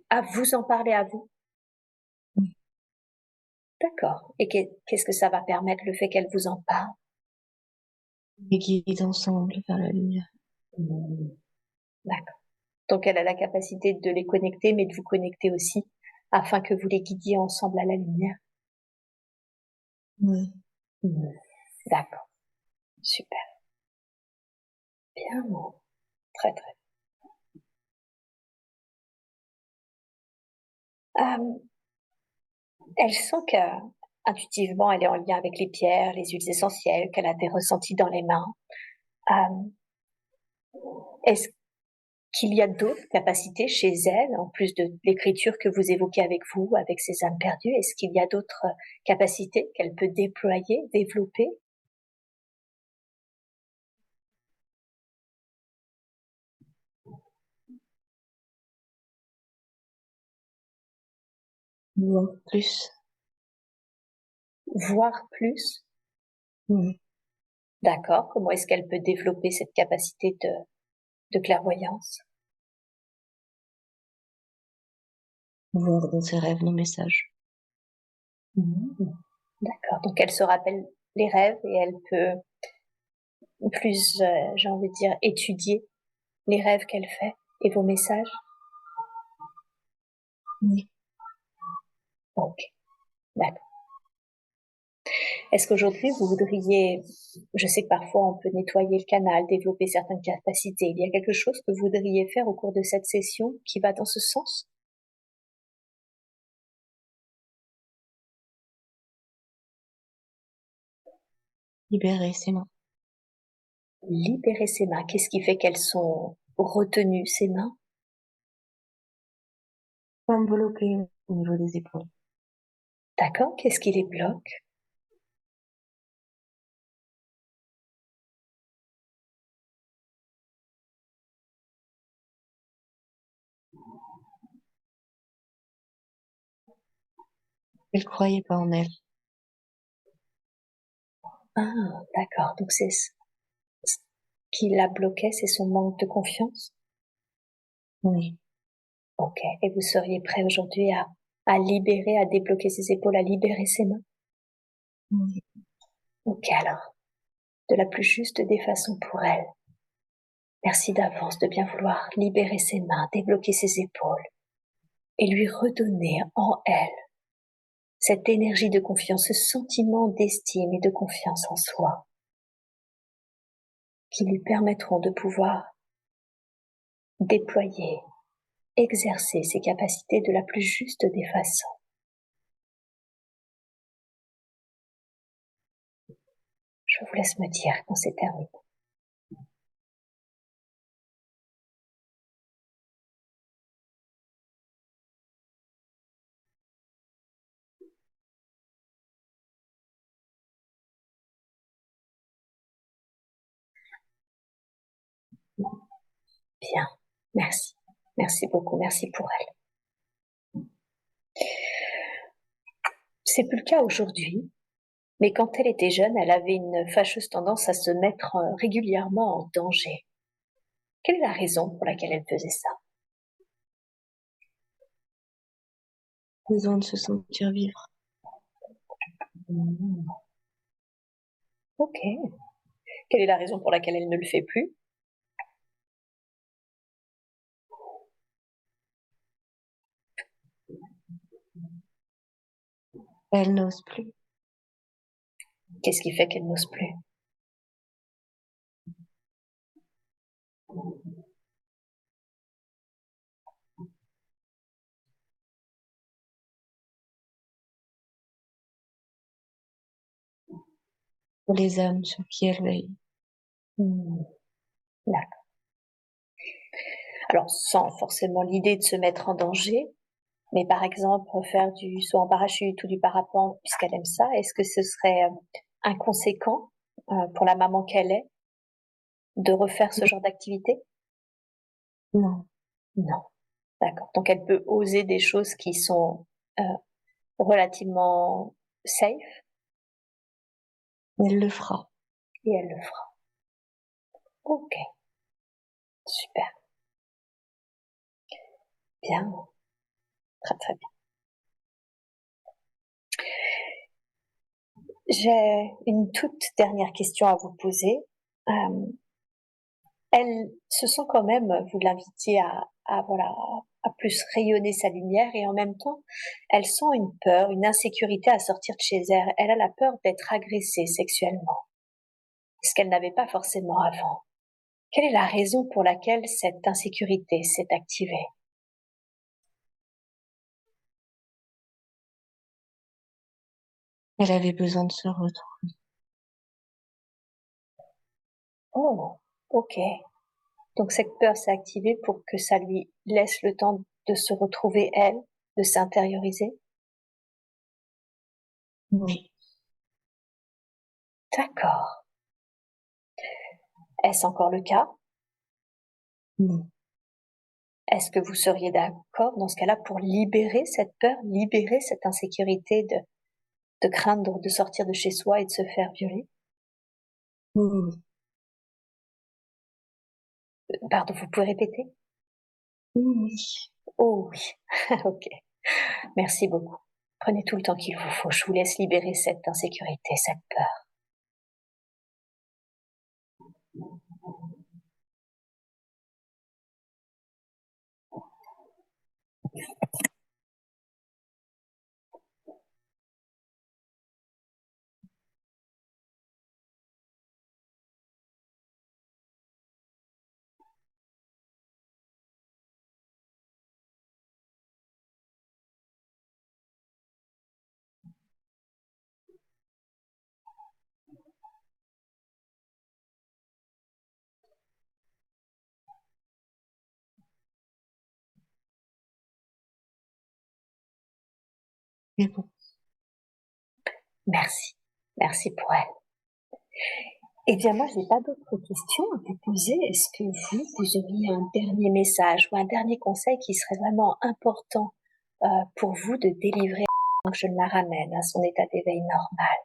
Speaker 1: À vous en parler à vous?
Speaker 2: Oui.
Speaker 1: D'accord. Et qu'est-ce que ça va permettre, le fait qu'elle vous en parle?
Speaker 2: Les guides ensemble vers la lumière.
Speaker 1: D'accord. Donc elle a la capacité de les connecter, mais de vous connecter aussi, afin que vous les guidiez ensemble à la lumière.
Speaker 2: Oui.
Speaker 1: D'accord. Super. Bien. Très, très. Elle sent que, intuitivement, elle est en lien avec les pierres, les huiles essentielles, qu'elle a des ressentis dans les mains. Est-ce qu'il y a d'autres capacités chez elle, en plus de l'écriture que vous évoquez avec vous, avec ses âmes perdues? Est-ce qu'il y a d'autres capacités qu'elle peut déployer, développer?
Speaker 2: Voir plus.
Speaker 1: Voir plus?
Speaker 2: Oui.
Speaker 1: D'accord. Comment est-ce qu'elle peut développer cette capacité de clairvoyance?
Speaker 2: Voir dans ses rêves nos messages.
Speaker 1: D'accord. Donc elle se rappelle les rêves et elle peut plus, j'ai envie de dire, étudier les rêves qu'elle fait et vos messages?
Speaker 2: Oui.
Speaker 1: Ok. D'accord. Est-ce qu'aujourd'hui vous voudriez, je sais que parfois on peut nettoyer le canal, développer certaines capacités, il y a quelque chose que vous voudriez faire au cours de cette session qui va dans ce sens?
Speaker 2: Libérer ses mains.
Speaker 1: Libérer ses mains. Qu'est-ce qui fait qu'elles sont retenues, ces mains?
Speaker 2: Envelopper au niveau des épaules.
Speaker 1: D'accord. Qu'est-ce qui les bloque?
Speaker 2: Elle croyait pas en elle.
Speaker 1: Ah, d'accord. Donc c'est ce qui la bloquait, c'est son manque de confiance?
Speaker 2: Oui.
Speaker 1: Ok. Et vous seriez prêt aujourd'hui à libérer, à débloquer ses épaules, à libérer ses mains?
Speaker 2: Oui.
Speaker 1: Ok, alors, de la plus juste des façons pour elle. Merci d'avance de bien vouloir libérer ses mains, débloquer ses épaules et lui redonner en elle cette énergie de confiance, ce sentiment d'estime et de confiance en soi qui lui permettront de pouvoir déployer, exercer ses capacités de la plus juste des façons. Je vous laisse me dire quand c'est terminé. Bien, merci. Merci beaucoup, merci pour elle. C'est plus le cas aujourd'hui, mais quand elle était jeune, elle avait une fâcheuse tendance à se mettre régulièrement en danger. Quelle est la raison pour laquelle elle faisait ça?
Speaker 2: Besoin de se sentir vivre.
Speaker 1: Ok. Quelle est la raison pour laquelle elle ne le fait plus?
Speaker 2: Elle n'ose plus.
Speaker 1: Qu'est-ce qui fait qu'elle n'ose plus?
Speaker 2: Pour les âmes sur qui elle veille.
Speaker 1: D'accord. Alors, sans forcément l'idée de se mettre en danger, mais par exemple, faire du saut en parachute ou du parapente, puisqu'elle aime ça, est-ce que ce serait inconséquent pour la maman qu'elle est de refaire ce genre d'activité?
Speaker 2: Non.
Speaker 1: Non. D'accord. Donc, elle peut oser des choses qui sont euh, relativement safe
Speaker 2: Elle le fera.
Speaker 1: et elle le fera. Ok. Super. Bien. Très, très bien. J'ai une toute dernière question à vous poser. Euh, Elle se sent quand même, vous l'invitiez à voilà, à plus rayonner sa lumière et en même temps, elle sent une peur, une insécurité à sortir de chez elle. Elle a la peur d'être agressée sexuellement, ce qu'elle n'avait pas forcément avant. Quelle est la raison pour laquelle cette insécurité s'est activée?
Speaker 2: Elle avait besoin de se retrouver.
Speaker 1: Oh, ok. Donc cette peur s'est activée pour que ça lui laisse le temps de se retrouver elle, de s'intérioriser.
Speaker 2: Oui.
Speaker 1: D'accord. Est-ce encore le cas?
Speaker 2: Non.
Speaker 1: Est-ce que vous seriez d'accord dans ce cas-là pour libérer cette peur, libérer cette insécurité de craindre de sortir de chez soi et de se faire violer?
Speaker 2: Oui.
Speaker 1: Pardon, vous pouvez répéter?
Speaker 2: Oui.
Speaker 1: Oh oui, ok. Merci beaucoup. Prenez tout le temps qu'il vous faut. Je vous laisse libérer cette insécurité, cette peur.
Speaker 2: C'est bon.
Speaker 1: Merci. Merci pour elle. Eh bien, moi, je n'ai pas d'autres questions à vous poser. Est-ce que vous auriez un dernier message ou un dernier conseil qui serait vraiment important pour vous de délivrer avant que je la ramène à son état d'éveil normal?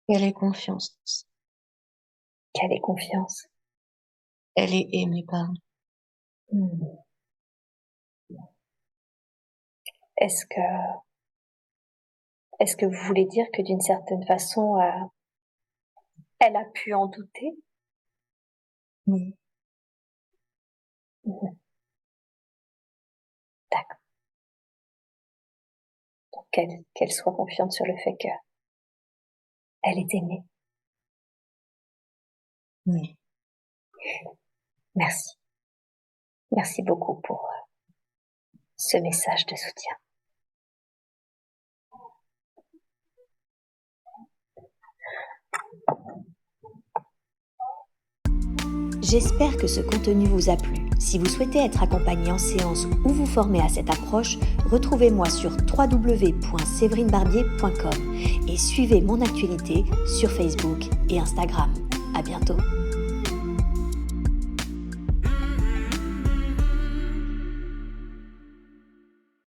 Speaker 2: Elle ait confiance.
Speaker 1: Qu'elle ait confiance.
Speaker 2: Elle est aimée par nous.
Speaker 1: Hmm. Est-ce que, est-ce que vous voulez dire que d'une certaine façon, elle a pu en douter?
Speaker 2: Oui.
Speaker 1: Mhm. D'accord. Donc, qu'elle soit confiante sur le fait que elle est aimée.
Speaker 2: Oui.
Speaker 1: Merci. Merci beaucoup pour ce message de soutien.
Speaker 3: J'espère que ce contenu vous a plu. Si vous souhaitez être accompagné en séance ou vous former à cette approche, retrouvez-moi sur www.séverinebarbier.com et suivez mon actualité sur Facebook et Instagram. À bientôt.